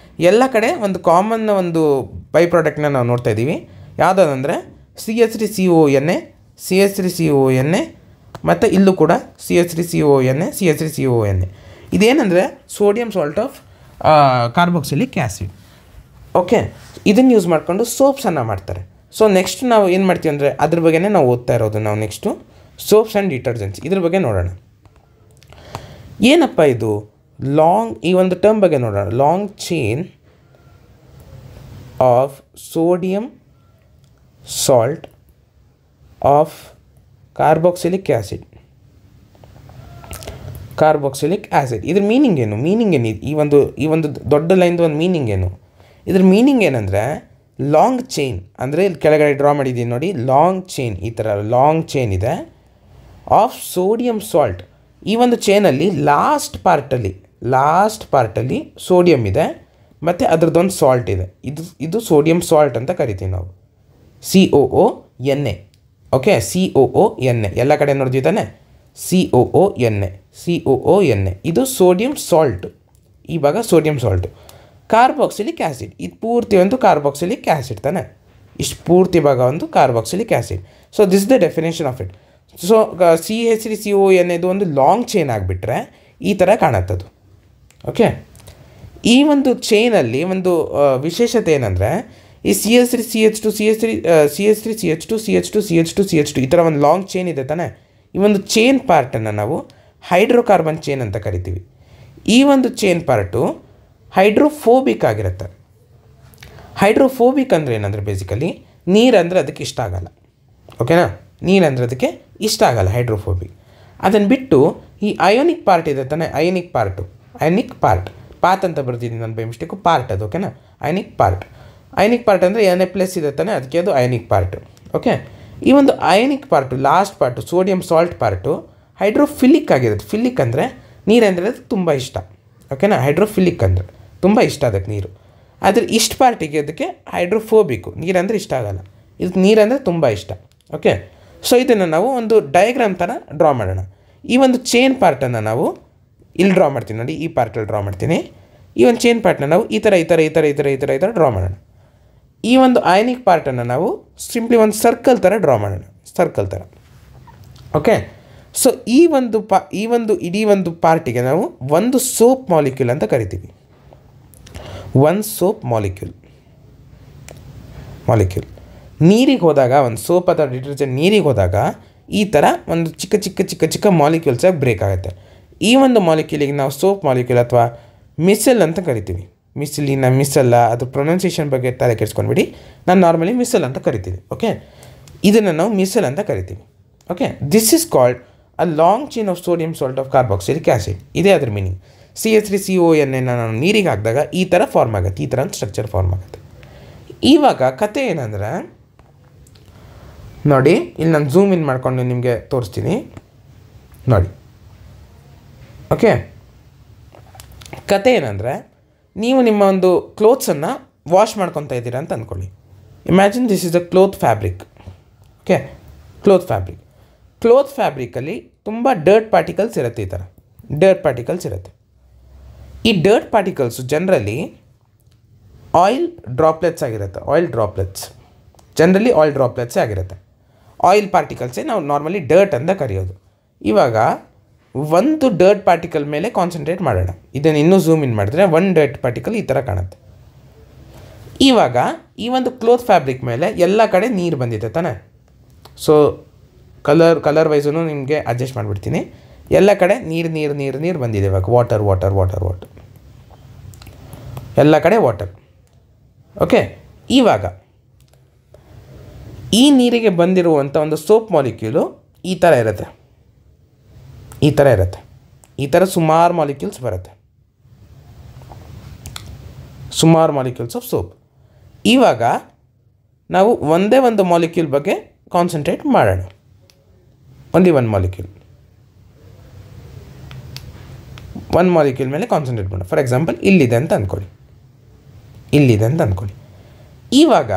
ಎಲ್ಲ ಕಡೆ ಒಂದು ಕಾಮನ್ ಒಂದು ಬೈ ಪ್ರಾಡಕ್ಟ್ನ ನಾವು ನೋಡ್ತಾ ಇದ್ದೀವಿ. ಯಾವುದಂದರೆ CH3CONa CH3CONa ಮತ್ತು ಇಲ್ಲೂ ಕೂಡ CH3CONa. ಇದೇನೆಂದರೆ sodium salt of carboxylic acid. Okay, ಇದನ್ನು ಯೂಸ್ ಮಾಡಿಕೊಂಡು ಸೋಪ್ಸನ್ನು ಮಾಡ್ತಾರೆ. ಸೊ ನೆಕ್ಸ್ಟ್ ನಾವು ಏನು ಮಾಡ್ತೀವಿ ಅಂದರೆ ಅದ್ರ ಬಗ್ಗೆನೇ ನಾವು ಓದ್ತಾ ಇರೋದು. ನಾವು ನೆಕ್ಸ್ಟು ಸೋಪ್ಸ್ ಆ್ಯಂಡ್ ಡಿಟರ್ಜೆಂಟ್ಸ್ ಇದ್ರ ಬಗ್ಗೆ ನೋಡೋಣ. ಏನಪ್ಪ ಇದು ಈ ಒಂದು ಟರ್ಮ್ ಬಗ್ಗೆ ನೋಡೋಣ. Long chain of sodium salt of carboxylic acid. ಇದ್ರ ಮೀನಿಂಗ್ ಏನು? ಈ ಒಂದು ದೊಡ್ಡ ಲೈನ್ದು ಒಂದು ಮೀನಿಂಗ್ ಏನು? ಇದ್ರ ಮೀನಿಂಗ್ ಏನಂದರೆ ಲಾಂಗ್ ಚೈನ್ ಅಂದರೆ ಇಲ್ಲಿ ಕೆಳಗಡೆ ಡ್ರಾ ಮಾಡಿದ್ದೀನಿ ನೋಡಿ, ಲಾಂಗ್ ಚೈನ್, ಈ ಥರ ಲಾಂಗ್ ಚೈನ್ ಇದೆ ಆಫ್ ಸೋಡಿಯಂ ಸಾಲ್ಟ್. ಈ ಒಂದು ಚೈನಲ್ಲಿ ಲಾಸ್ಟ್ ಪಾರ್ಟಲ್ಲಿ ಸೋಡಿಯಂ ಇದೆ ಮತ್ತು ಅದರದ್ದೊಂದು ಸಾಲ್ಟ್ ಇದೆ. ಇದು ಸೋಡಿಯಂ ಸಾಲ್ಟ್ ಅಂತ ಕರಿತೀವಿ ನಾವು, COONa. ಓಕೆ, COONa ಎಲ್ಲ ಕಡೆ ನೋಡ್ತೀವಿ ತಾನೆ, COONa ಇದು ಸೋಡಿಯಂ ಸಾಲ್ಟ್. ಈ ಭಾಗ ಸೋಡಿಯಂ ಸಾಲ್ಟು. ಕಾರ್ಬಾಕ್ಸಿಲಿಕ್ ಆ್ಯಸಿಡ್ ಇದು ಪೂರ್ತಿ ಒಂದು ಕಾರ್ಬಾಕ್ಸಿಲಿಕ್ ಆ್ಯಸಿಡ್ ತಾನೆ, ಇಷ್ಟು ಪೂರ್ತಿ ಭಾಗ ಒಂದು carboxylic acid. So this the definition of it. So CH3CONa ಇದು ಒಂದು ಲಾಂಗ್ ಚೈನ್ ಆಗಿಬಿಟ್ರೆ ಈ ಥರ ಕಾಣುತ್ತದು. ಓಕೆ, ಈ ಒಂದು ಚೈನಲ್ಲಿ ಒಂದು ವಿಶೇಷತೆ ಏನಂದರೆ ಈ CH3CH2 ಈ ಥರ ಒಂದು ಲಾಂಗ್ ಚೈನ್ ಇದೆ ತಾನೆ, ಈ ಒಂದು ಚೈನ್ ಪಾರ್ಟನ್ನು ನಾವು ಹೈಡ್ರೋಕಾರ್ಬನ್ ಚೈನ್ ಅಂತ ಕರಿತೀವಿ. ಈ ಒಂದು ಚೈನ್ ಪಾರ್ಟು ಹೈಡ್ರೋಫೋಬಿಕ್ ಆಗಿರುತ್ತೆ. ಹೈಡ್ರೋಫೋಬಿಕ್ ಅಂದರೆ ಏನಂದರೆ ಬೇಸಿಕಲಿ ನೀರಂದರೆ ಅದಕ್ಕೆ ಇಷ್ಟ ಆಗಲ್ಲ. ಓಕೆನಾ? ನೀರಂದರೆ ಅದಕ್ಕೆ ಇಷ್ಟ ಆಗಲ್ಲ, ಹೈಡ್ರೋಫೋಬಿಕ್. ಅದನ್ನು ಬಿಟ್ಟು ಈ ಅಯೋನಿಕ್ ಪಾರ್ಟ್ ಇದೆ ತಾನೆ, ಅಯೋನಿಕ್ ಪಾರ್ಟ್ ಪಾತ್ ಅಂತ ಬರ್ತಿದ್ದೀನಿ ನಾನು ಬೈ ಮಿಸ್ಟೇಕು, ಪಾರ್ಟ್ ಅದು. ಓಕೆನಾ? ಅಯೋನಿಕ್ ಪಾರ್ಟ್ ಅಂದರೆ Na+ ಇದೆ ತಾನೆ, ಅದಕ್ಕೆ ಅದು ಅಯೋನಿಕ್ ಪಾರ್ಟು. ಓಕೆ, ಈ ಒಂದು ionic part last part sodium salt part hydrophilic ಆಗಿರುತ್ತೆ. ಫಿಲಿಕ್ ಅಂದರೆ ನೀರಂದರೆ ಅದಕ್ಕೆ ತುಂಬ ಇಷ್ಟ. ಓಕೆನಾ? ಹೈಡ್ರೋಫಿಲಿಕ್ ಅಂದರೆ ತುಂಬ ಇಷ್ಟ ಅದಕ್ಕೆ ನೀರು. ಆದರೆ ಇಷ್ಟು ಪಾರ್ಟಿಗೆ ಅದಕ್ಕೆ ಹೈಡ್ರೋಫೋಬಿಕ್ಕು, ನೀರಂದರೆ ಇಷ್ಟ ಆಗಲ್ಲ, ಇದಕ್ಕೆ ನೀರಂದರೆ ತುಂಬ ಇಷ್ಟ. ಓಕೆ, ಸೊ ಇದನ್ನು ನಾವು ಒಂದು ಡಯಾಗ್ರಾಮ್ ಥರ ಡ್ರಾ ಮಾಡೋಣ. ಈ ಒಂದು ಚೈನ್ ಪಾರ್ಟನ್ನು ನಾವು ಇಲ್ಲಿ ಡ್ರಾ ಮಾಡ್ತೀನಿ ನೋಡಿ, ಈ ಪಾರ್ಟಲ್ಲಿ ಡ್ರಾ ಮಾಡ್ತೀನಿ. ಈ ಒಂದು ಚೈನ್ ಪಾರ್ಟ್ನ ನಾವು ಈ ಥರ ಡ್ರಾ ಮಾಡೋಣ. ಈ ಒಂದು ಅಯನಿಕ್ ಪಾರ್ಟನ್ನು ನಾವು ಸಿಂಪ್ಲಿ ಒಂದು ಸರ್ಕಲ್ ಥರ ಡ್ರಾ ಮಾಡೋಣ, ಸರ್ಕಲ್ ಥರ. ಓಕೆ, ಸೊ ಈ ಒಂದು ಇಡೀ ಒಂದು ಪಾರ್ಟಿಗೆ ನಾವು ಒಂದು ಸೋಪ್ ಮಾಲಿಕ್ಯೂಲ್ ಅಂತ ಕರಿತೀವಿ. ಒಂದು ಸೋಪ್ ಮಾಲಿಕ್ಯೂಲ್ ನೀರಿಗೆ ಹೋದಾಗ, ಒಂದು ಸೋಪ್ ಅಥವಾ ಡಿಟರ್ಜೆಂಟ್ ನೀರಿಗೆ ಹೋದಾಗ ಈ ಥರ ಒಂದು ಚಿಕ್ಕ ಮಾಲಿಕ್ಯೂಲ್ಸಾಗಿ ಬ್ರೇಕ್ ಆಗುತ್ತೆ. ಈ ಒಂದು ಮಾಲಿಕ್ಯೂಲಿಗೆ ನಾವು ಸೋಪ್ ಮಾಲಿಕ್ಯೂಲ್ ಅಥವಾ ಮಿಸೆಲ್ ಅಂತ ಕರಿತೀವಿ. ಮಿಸಲ್ಲ ಅದು ಪ್ರೊನೌನ್ಸಿಯೇಷನ್ ಬಗ್ಗೆ ತಲೆ ಕೆಡಿಸ್ಕೊಂಡ್ಬಿಡಿ, ನಾನು ನಾರ್ಮಲಿ ಮಿಸೆಲ್ ಅಂತ ಕರಿತೀವಿ. ಓಕೆ, ಇದನ್ನು ನಾವು ಮಿಸೆಲ್ ಅಂತ ಕರಿತೀವಿ. Okay, this is called a long chain of sodium salt of carboxylic acid. ಇದೇ ಅದ್ರ ಮೀನಿಂಗ್. CH3CONa ನಾವು ನೀರಿಗೆ ಹಾಕಿದಾಗ ಈ ಥರ ಫಾರ್ಮ್ ಆಗುತ್ತೆ, ಈ ಥರ ಒಂದು ಸ್ಟ್ರಕ್ಚರ್ ಫಾರ್ಮ್ ಆಗುತ್ತೆ. ಇವಾಗ ಕತೆ ಏನಂದರೆ ನೋಡಿ, ಇಲ್ಲಿ ನಾನು ಝೂಮ್ ಇನ್ ಮಾಡಿಕೊಂಡು ನಿಮಗೆ ತೋರಿಸ್ತೀನಿ ನೋಡಿ. ಓಕೆ, ಕತೆ ಏನಂದರೆ ನೀವು ನಿಮ್ಮ ಒಂದು ಕ್ಲೋತ್ಸನ್ನು ವಾಶ್ ಮಾಡ್ಕೊತಾ ಇದ್ದೀರಾ ಅಂತ ಅಂದ್ಕೊಳ್ಳಿ. Imagine this is a cloth fabric. Okay, cloth ಫ್ಯಾಬ್ರಿಕಲ್ಲಿ ತುಂಬ ಡರ್ಟ್ ಪಾರ್ಟಿಕಲ್ಸ್ ಇರುತ್ತೆ. ಈ ಥರ ಡರ್ಟ್ ಪಾರ್ಟಿಕಲ್ಸ್ ಇರುತ್ತೆ. ಈ dirt particles generally oil droplets ಆಗಿರುತ್ತೆ. ಆಯಿಲ್ ಡ್ರಾಪ್ಲೆಟ್ಸೇ ಆಗಿರುತ್ತೆ. ಆಯಿಲ್ ಪಾರ್ಟಿಕಲ್ಸೇ ನಾವು ನಾರ್ಮಲಿ ಡರ್ಟ್ ಅಂತ ಕರೆಯೋದು. ಇವಾಗ ಒಂದು ಡರ್ಟ್ ಪಾರ್ಟಿಕಲ್ ಮೇಲೆ ಕಾನ್ಸಂಟ್ರೇಟ್ ಮಾಡೋಣ. ಇದನ್ನು ಇನ್ನೂ ಝೂಮ್ ಇನ್ ಮಾಡಿದ್ರೆ ಒಂದು ಡರ್ಟ್ ಪಾರ್ಟಿಕಲ್ ಈ ಥರ ಕಾಣುತ್ತೆ. ಇವಾಗ ಈ ಒಂದು ಕ್ಲೋತ್ ಫ್ಯಾಬ್ರಿಕ್ ಮೇಲೆ ಎಲ್ಲ ಕಡೆ ನೀರು ಬಂದಿದೆ ತಾನೆ. ಸೊ ಕಲರ್ ವೈಸೂ ನಿಮಗೆ ಅಡ್ಜಸ್ಟ್ ಮಾಡಿಬಿಡ್ತೀನಿ. ಎಲ್ಲ ಕಡೆ ನೀರು ಬಂದಿದೆ. ಇವಾಗ ವಾಟರ್ ಎಲ್ಲ ಕಡೆ ವಾಟರ್. ಓಕೆ, ಇವಾಗ ಈ ನೀರಿಗೆ ಬಂದಿರುವಂಥ ಒಂದು ಸೋಪ್ ಮಾಲಿಕ್ಯೂಲು ಈ ಥರ ಇರುತ್ತೆ. ಈ ಥರ ಸುಮಾರು ಮಾಲಿಕ್ಯೂಲ್ಸ್ ಬರುತ್ತೆ, ಸುಮಾರು ಮಾಲಿಕ್ಯೂಲ್ಸ್ ಆಫ್ ಸೋಪ್. ಇವಾಗ ನಾವು ಒಂದೇ ಒಂದು ಮಾಲಿಕ್ಯೂಲ್ ಬಗ್ಗೆ ಕಾನ್ಸಂಟ್ರೇಟ್ ಮಾಡೋಣ. ಓನ್ಲಿ ಒನ್ ಮಾಲಿಕ್ಯೂಲ್ ಮೇಲೆ ಕಾನ್ಸಂಟ್ರೇಟ್ ಮಾಡೋಣ. ಫಾರ್ ಎಕ್ಸಾಂಪಲ್ ಇಲ್ಲಿದೆ ಅಂತ ಅಂದ್ಕೊಳ್ಳಿ. ಇವಾಗ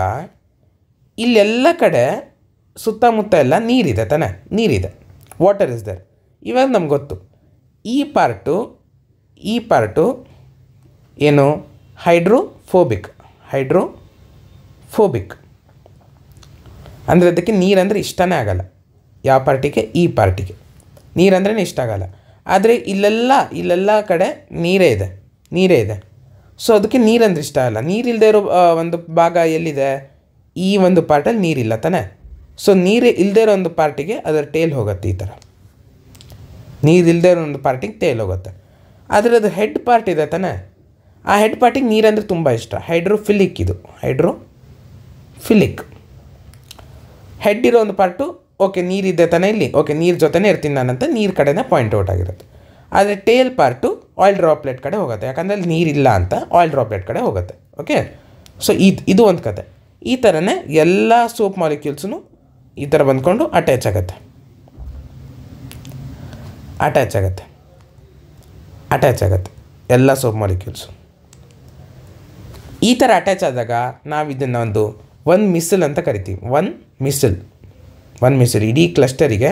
ಇಲ್ಲೆಲ್ಲ ಕಡೆ ಸುತ್ತಮುತ್ತ ಎಲ್ಲ ನೀರಿದೆ ತಾನೆ, ವಾಟರ್ ಇಸ್ ದೇರ್. ಇವಾಗ ನಮ್ಗೆ ಗೊತ್ತು ಈ ಪಾರ್ಟು ಏನು ಹೈಡ್ರೋಫೋಬಿಕ್ ಅಂದರೆ ಅದಕ್ಕೆ ನೀರಂದರೆ ಇಷ್ಟನೇ ಆಗಲ್ಲ. ಯಾವ ಪಾರ್ಟಿಗೆ? ಈ ಪಾರ್ಟಿಗೆ ನೀರಂದ್ರೆ ಇಷ್ಟ ಆಗಲ್ಲ. ಆದರೆ ಇಲ್ಲೆಲ್ಲ ಕಡೆ ನೀರೇ ಇದೆ. ಸೊ ಅದಕ್ಕೆ ನೀರಂದ್ರೆ ಇಷ್ಟ ಆಗಲ್ಲ. ನೀರಿಲ್ಲದೆ ಇರೋ ಒಂದು ಭಾಗ ಎಲ್ಲಿದೆ? ಈ ಒಂದು ಪಾರ್ಟಲ್ಲಿ ನೀರಿಲ್ಲ ತಾನೆ. ಸೊ ನೀರು ಇಲ್ಲದೆ ಇರೋ ಒಂದು ಪಾರ್ಟಿಗೆ ಅದರ ಟೇಲ್ ಹೋಗುತ್ತೆ. ಈ ಥರ ನೀರಿಲ್ಲದೆ ಇರೋ ಒಂದು ಪಾರ್ಟಿಗೆ ಟೇಲ್ ಹೋಗುತ್ತೆ. ಆದರೆ ಅದು ಹೆಡ್ ಪಾರ್ಟ್ ಇದೆ ತಾನೆ, ಆ ಹೆಡ್ ಪಾರ್ಟಿಗೆ ನೀರಂದರೆ ತುಂಬ ಇಷ್ಟ. ಹೈಡ್ರೋಫಿಲಿಕ್ ಹೆಡ್ ಇರೋ ಒಂದು ಪಾರ್ಟು ಓಕೆ ನೀರಿದೆ ತಾನೆ ಇಲ್ಲಿ, ಓಕೆ ನೀರು ಜೊತೆನೇ ಇರ್ತೀನಿ ನಾನಂತ ನೀರು ಕಡೆನೇ ಪಾಯಿಂಟ್ ಔಟ್ ಆಗಿರುತ್ತೆ. ಆದರೆ ಟೇಲ್ ಪಾರ್ಟು ಆಯಿಲ್ ಡ್ರಾಪ್ಲೆಟ್ ಕಡೆ ಹೋಗುತ್ತೆ, ಯಾಕಂದರೆ ಅಲ್ಲಿ ನೀರಿಲ್ಲ ಅಂತ ಆಯಿಲ್ ಡ್ರಾಪ್ಲೆಟ್ ಕಡೆ ಹೋಗುತ್ತೆ. ಓಕೆ, ಸೊ ಇದು ಒಂದು ಕತೆ. ಈ ಥರನೇ ಎಲ್ಲ ಸೋಪ್ ಮಾಲಿಕ್ಯೂಲ್ಸೂ ಈ ಥರ ಬಂದ್ಕೊಂಡು ಅಟ್ಯಾಚ್ ಆಗುತ್ತೆ. ಎಲ್ಲ ಸೋಪ್ ಮಾಲಿಕ್ಯೂಲ್ಸು ಈ ಥರ ಅಟ್ಯಾಚ್ ಆದಾಗ ನಾವು ಇದನ್ನು ಒಂದು ಮಿಸ್ಸಲ್ ಅಂತ ಕರಿತೀವಿ. ಒನ್ ಮಿಸ್ಸಲ್ ಇಡೀ ಕ್ಲಸ್ಟರಿಗೆ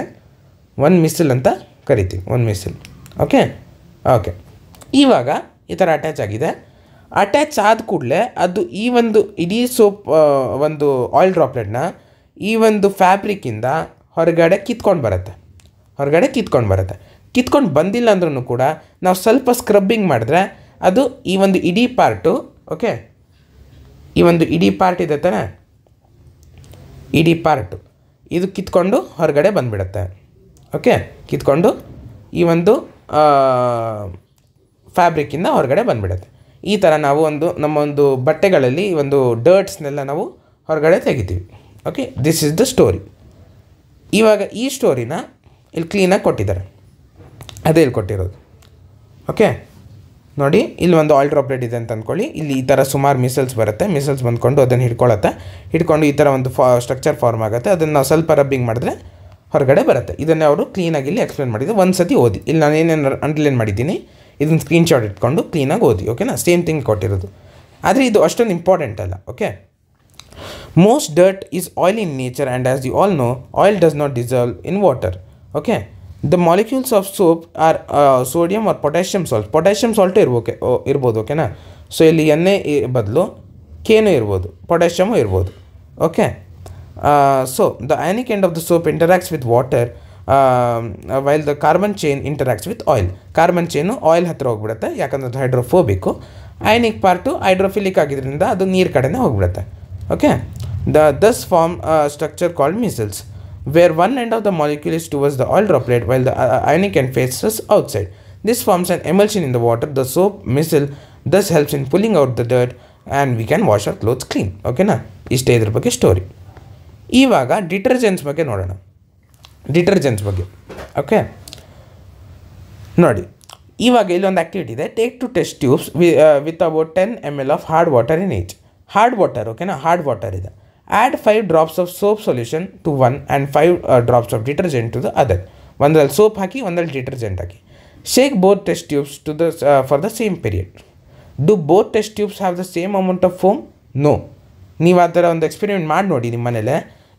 ಒಂದು ಮಿಸ್ಸಲ್ ಅಂತ ಕರಿತೀವಿ. ಓಕೆ. ಇವಾಗ ಈ ಥರ ಅಟ್ಯಾಚ್ ಆಗಿದೆ. ಅಟ್ಯಾಚ್ ಆದ ಕೂಡಲೇ ಅದು ಈ ಒಂದು ಇಡೀ ಸೋಪ್ ಒಂದು ಆಯಿಲ್ ಡ್ರಾಪ್ಲೆಟ್ನ ಈ ಒಂದು ಫ್ಯಾಬ್ರಿಕ್ಕಿಂದ ಹೊರಗಡೆ ಕಿತ್ಕೊಂಡು ಬರುತ್ತೆ. ಕಿತ್ಕೊಂಡು ಬಂದಿಲ್ಲ ಅಂದ್ರೂ ಕೂಡ ನಾವು ಸ್ವಲ್ಪ ಸ್ಕ್ರಬ್ಬಿಂಗ್ ಮಾಡಿದ್ರೆ ಅದು ಈ ಒಂದು ಇಡೀ ಪಾರ್ಟು, ಓಕೆ, ಈ ಒಂದು ಇಡೀ ಪಾರ್ಟ್ ಇದೆ ತಾನೆ, ಇದು ಕಿತ್ಕೊಂಡು ಹೊರಗಡೆ ಬಂದುಬಿಡುತ್ತೆ. ಓಕೆ, ಕಿತ್ಕೊಂಡು ಈ ಒಂದು ಫ್ಯಾಬ್ರಿಕ್ಕಿಂದ ಹೊರಗಡೆ ಬಂದುಬಿಡುತ್ತೆ. ಈ ಥರ ನಾವು ನಮ್ಮ ಒಂದು ಬಟ್ಟೆಗಳಲ್ಲಿ ಒಂದು ಡರ್ಟ್ಸ್ನೆಲ್ಲ ನಾವು ಹೊರಗಡೆ ತೆಗಿತೀವಿ. Okay, this is the story. ಇವಾಗ ಈ ಸ್ಟೋರಿನ ಇಲ್ಲಿ ಕ್ಲೀನಾಗಿ ಕೊಟ್ಟಿದ್ದಾರೆ, ಅದೇ ಇಲ್ಲಿ ಕೊಟ್ಟಿರೋದು. ಓಕೆ, ನೋಡಿ ಇಲ್ಲಿ ಒಂದು ಆಯಿಲ್ ಡ್ರಾಪ್ಲೆಟ್ ಇದೆ ಅಂತ ಅಂದ್ಕೊಳ್ಳಿ. ಇಲ್ಲಿ ಈ ಥರ ಸುಮಾರು ಮಿಸಲ್ಸ್ ಬರುತ್ತೆ. ಮಿಸಲ್ಸ್ ಬಂದ್ಕೊಂಡು ಅದನ್ನು ಹಿಡ್ಕೊಂಡು ಈ ಥರ ಒಂದು ಸ್ಟ್ರಕ್ಚರ್ ಫಾರ್ಮ್ ಆಗುತ್ತೆ. ಅದನ್ನು ನಾವು ಸ್ವಲ್ಪ ರಬ್ಬಿಂಗ್ ಮಾಡಿದ್ರೆ ಹೊರಗಡೆ ಬರುತ್ತೆ. ಇದನ್ನೇ ಅವರು ಕ್ಲೀನಾಗಿ ಇಲ್ಲಿ ಎಕ್ಸ್ಪ್ಲೇನ್ ಮಾಡಿದ್ದು. ಒಂದು ಸತಿ ಓದಿ. ಇಲ್ಲಿ ನಾನು ಏನೇನು ಅಂಡರ್ಲೈನ್ ಮಾಡಿದ್ದೀನಿ ಇದನ್ನು ಸ್ಕ್ರೀನ್ಶಾಟ್ ಇಟ್ಕೊಂಡು ಕ್ಲೀನಾಗಿ ಓದಿ. ಓಕೆನಾ, ಸೇಮ್ ಥಿಂಗ್ ಕೊಟ್ಟಿರೋದು. ಆದರೆ ಇದು ಅಷ್ಟೊಂದು ಇಂಪಾರ್ಟೆಂಟ್ ಅಲ್ಲ. Okay, most dirt is oil in nature and as you all know oil does not dissolve in water. Okay, the molecules of soap are sodium or potassium salt ಇರ್ಬೋದು. ಓಕೆನಾ, so ಇಲ್ಲಿ ಎಣ್ಣೆ ಬದಲು ಕೇನೂ ಇರ್ಬೋದು, ಪೊಟ್ಯಾಷಿಯಮು ಇರ್ಬೋದು. Okay, so the ionic end of the soap interacts with water while the carbon chain interacts with oil. Carbon chain oil ಹತ್ತಿರ ಹೋಗ್ಬಿಡುತ್ತೆ, ಯಾಕಂದರೆ ಅದು ಹೈಡ್ರೋಫೋಬಿಕ್ಕು. ಅಯಾನಿಕ್ ಪಾರ್ಟು ಹೈಡ್ರೋಫಿಲಿಕ್ ಆಗಿದ್ದರಿಂದ ಅದು ನೀರು ಕಡೆನೇ ಹೋಗ್ಬಿಡುತ್ತೆ. Okay, thus form structure called micelles, where one end of the molecule is towards the oil droplet while the ionic end faces outside. This forms an emulsion in the water. The soap missile thus helps in pulling out the dirt and we can wash our clothes clean. Okay na, ಇಷ್ಟೇ ಇದ್ರ ಬಗ್ಗೆ story. ಇವಾಗ detergents ಬಗ್ಗೆ ನೋಡೋಣ. Okay, ನೋಡಿ ಇವಾಗ ಇಲ್ಲೊಂದು activity ಇದೆ. Take 2 test tubes with about 10 ml of hard water in each. Hard water, ಓಕೆನಾ, ಹಾರ್ಡ್ ವಾಟರ್ ಇದೆ. Add 5 drops of soap solution to one and 5 drops of detergent to the other. ಒಂದರಲ್ಲಿ soap ಹಾಕಿ, ಒಂದರಲ್ಲಿ detergent hockey. Shake both test tubes for the same period. Do both test tubes have the same amount of foam? No. ನೀವು ಆ ಥರ ಒಂದು experiment ಮಾಡಿ ನೋಡಿ. ನಿಮ್ಮ ಮನೇಲೆ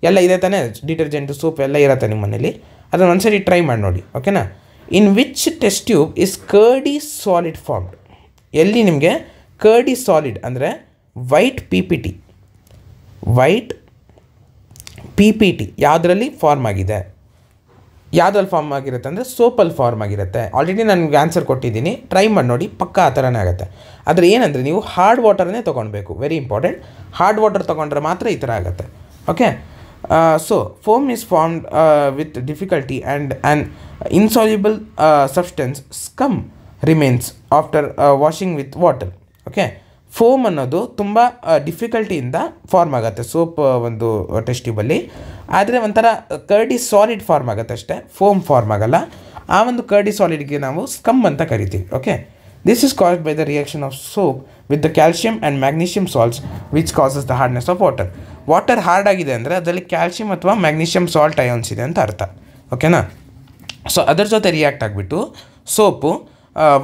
ಎಲ್ಲ ಇದೆ ತಾನೇ, ಡಿಟರ್ಜೆಂಟು ಸೋಪ್ ಎಲ್ಲ ಇರುತ್ತೆ ನಿಮ್ಮ ಮನೇಲಿ. ಅದನ್ನು ಒಂದ್ಸರಿ ಟ್ರೈ ಮಾಡಿ ನೋಡಿ. ಓಕೆನಾ. In which test tube is curdy solid formed? ಎಲ್ಲಿ ನಿಮಗೆ ಕರ್ಡಿ ಸಾಲಿಡ್ ಅಂದರೆ white P P P P T ಯಾವುದರಲ್ಲಿ ಫಾರ್ಮ್ ಆಗಿದೆ, ಯಾವುದ್ರಲ್ಲಿ ಫಾರ್ಮ್ ಆಗಿರುತ್ತೆ ಅಂದರೆ ಸೋಪಲ್ಲಿ ಫಾರ್ಮ್ ಆಗಿರುತ್ತೆ. ಆಲ್ರೆಡಿ ನನಗೆ ಆನ್ಸರ್ ಕೊಟ್ಟಿದ್ದೀನಿ, ಟ್ರೈ ಮಾಡಿ ನೋಡಿ, ಪಕ್ಕ ಆ ಥರನೇ ಆಗುತ್ತೆ. ಆದರೆ ಏನಂದರೆ ನೀವು ಹಾರ್ಡ್ ವಾಟರ್ನೇ ತೊಗೊಳ್ಬೇಕು, ವೆರಿ ಇಂಪಾರ್ಟೆಂಟ್. ಹಾರ್ಡ್ ವಾಟರ್ ತೊಗೊಂಡ್ರೆ ಮಾತ್ರ ಈ ಥರ ಆಗುತ್ತೆ. Okay, so foam is formed with difficulty and an insoluble substance scum remains after washing with water. Okay, foam ಅನ್ನೋದು ತುಂಬ ಡಿಫಿಕಲ್ಟಿಯಿಂದ ಫಾರ್ಮ್ ಆಗುತ್ತೆ ಸೋಪ್ ಒಂದು ಟೆಸ್ಟ್ ಟ್ಯೂಬಲ್ಲಿ. ಆದರೆ ಒಂಥರ ಕರ್ಡಿ ಸಾಲಿಡ್ ಫಾರ್ಮ್ ಆಗುತ್ತೆ ಅಷ್ಟೇ, ಫೋಮ್ ಫಾರ್ಮ್ ಆಗಲ್ಲ. ಆ ಒಂದು ಕರ್ಡಿ ಸಾಲಿಡ್ಗೆ ನಾವು ಸ್ಕಮ್ ಅಂತ ಕರಿತೀವಿ. Okay, this is caused by the reaction of soap with the calcium and magnesium salts which causes the hardness of water. Water hard ಆಗಿದೆ ಅಂದರೆ ಅದರಲ್ಲಿ ಕ್ಯಾಲ್ಶಿಯಮ್ ಅಥವಾ ಮ್ಯಾಗ್ನೀಷಿಯಮ್ ಸಾಲ್ಟ್ ಅಯಾನ್ಸ್ ಇದೆ ಅಂತ ಅರ್ಥ. ಓಕೆನಾ? ಸೊ ಅದರ ಜೊತೆ ರಿಯಾಕ್ಟ್ ಆಗಿಬಿಟ್ಟು ಸೋಪು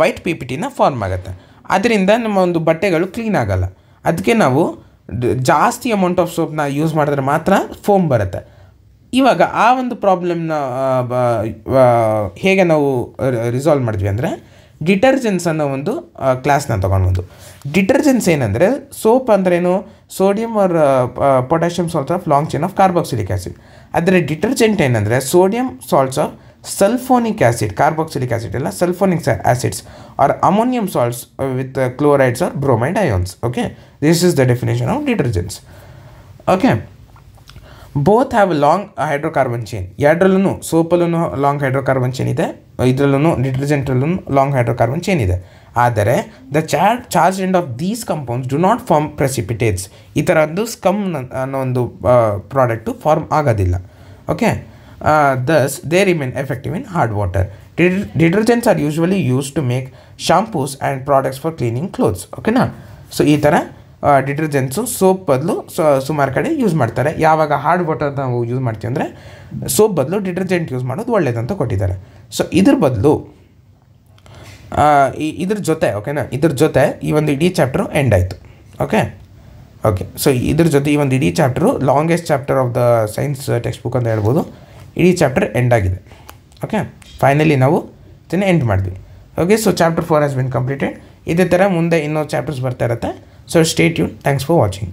ವೈಟ್ ಪಿ ಪಿ ಟಿನ ಫಾರ್ಮ್ ಆಗುತ್ತೆ. ಅದರಿಂದ ನಮ್ಮ ಒಂದು ಬಟ್ಟೆಗಳು ಕ್ಲೀನ್ ಆಗೋಲ್ಲ. ಅದಕ್ಕೆ ನಾವು ಜಾಸ್ತಿ ಅಮೌಂಟ್ ಆಫ್ ಸೋಪ್ನ ಯೂಸ್ ಮಾಡಿದ್ರೆ ಮಾತ್ರ ಫೋಮ್ ಬರುತ್ತೆ. ಇವಾಗ ಆ ಒಂದು ಪ್ರಾಬ್ಲಮ್ನ ಹೇಗೆ ನಾವು ರಿಸಾಲ್ವ್ ಮಾಡಿದ್ವಿ ಅಂದರೆ ಡಿಟರ್ಜೆಂಟ್ಸ್ ಅನ್ನೋ ಒಂದು ಕ್ಲಾಸ್ನ ತೊಗೊಂಡ್ಬಂದು. ಡಿಟರ್ಜೆಂಟ್ಸ್ ಏನಂದರೆ ಸೋಪ್ ಅಂದ್ರೇನು, sodium or potassium salts of long chain of carboxylic acid. ಆದರೆ ಡಿಟರ್ಜೆಂಟ್ ಏನಂದರೆ sodium salts of sulphonic acid, carboxylic acid ಎಲ್ಲ sulphonic acids or ammonium salts with chlorides or bromide ions. Okay, this is the definition of detergents. Okay, both have long hydrocarbon chain. ಎರಡರಲ್ಲೂ ಸೋಪಲ್ಲೂ long hydrocarbon chain ಇದೆ, ಇದರಲ್ಲೂ ಡಿಟರ್ಜೆಂಟಲ್ಲೂ long hydrocarbon chain ಇದೆ. ಆದರೆ the charge end of these compounds do not form precipitates. ಈ ಥರ ಒಂದು scum ಅನ್ನೋ ಒಂದು ಪ್ರಾಡಕ್ಟು ಫಾರ್ಮ್ ಆಗೋದಿಲ್ಲ. Okay, thus they remain effective in hard water. Detergents are usually used to make shampoos and products for cleaning clothes. ಓಕೆನಾ? So ಈ ಥರ detergents soap ಬದಲು ಸುಮಾರು ಕಡೆ ಯೂಸ್ ಮಾಡ್ತಾರೆ. ಯಾವಾಗ ಹಾರ್ಡ್ ವಾಟರ್ ನಾವು ಯೂಸ್ ಮಾಡ್ತೀವಿ ಅಂದರೆ ಸೋಪ್ ಬದಲು ಡಿಟರ್ಜೆಂಟ್ ಯೂಸ್ ಮಾಡೋದು ಒಳ್ಳೇದಂತ ಕೊಟ್ಟಿದ್ದಾರೆ. ಸೊ ಇದ್ರ ಬದಲು ಇದ್ರ ಜೊತೆ ಓಕೆನಾ, ಇದ್ರ ಜೊತೆ ಈ ಒಂದು ಇಡೀ ಚಾಪ್ಟರು ಎಂಡ್ ಆಯಿತು. ಓಕೆ, ಸೊ ಇದ್ರ ಜೊತೆ ಈ ಒಂದು ಇಡೀ chapter longest chapter of the science text book ಅಂತ ಹೇಳ್ಬೋದು. ಇಡೀ ಚಾಪ್ಟರ್ ಎಂಡ್ ಆಗಿದೆ. ಓಕೆ, ಫೈನಲಿ ನಾವು ಇದನ್ನು ಎಂಡ್ ಮಾಡಿದ್ವಿ. Okay, so chapter 4 has been completed. ಇದೇ ಥರ ಮುಂದೆ ಇನ್ನೂ ಚಾಪ್ಟರ್ಸ್ ಬರ್ತಾ ಇರುತ್ತೆ. So stay tune. Thanks for watching.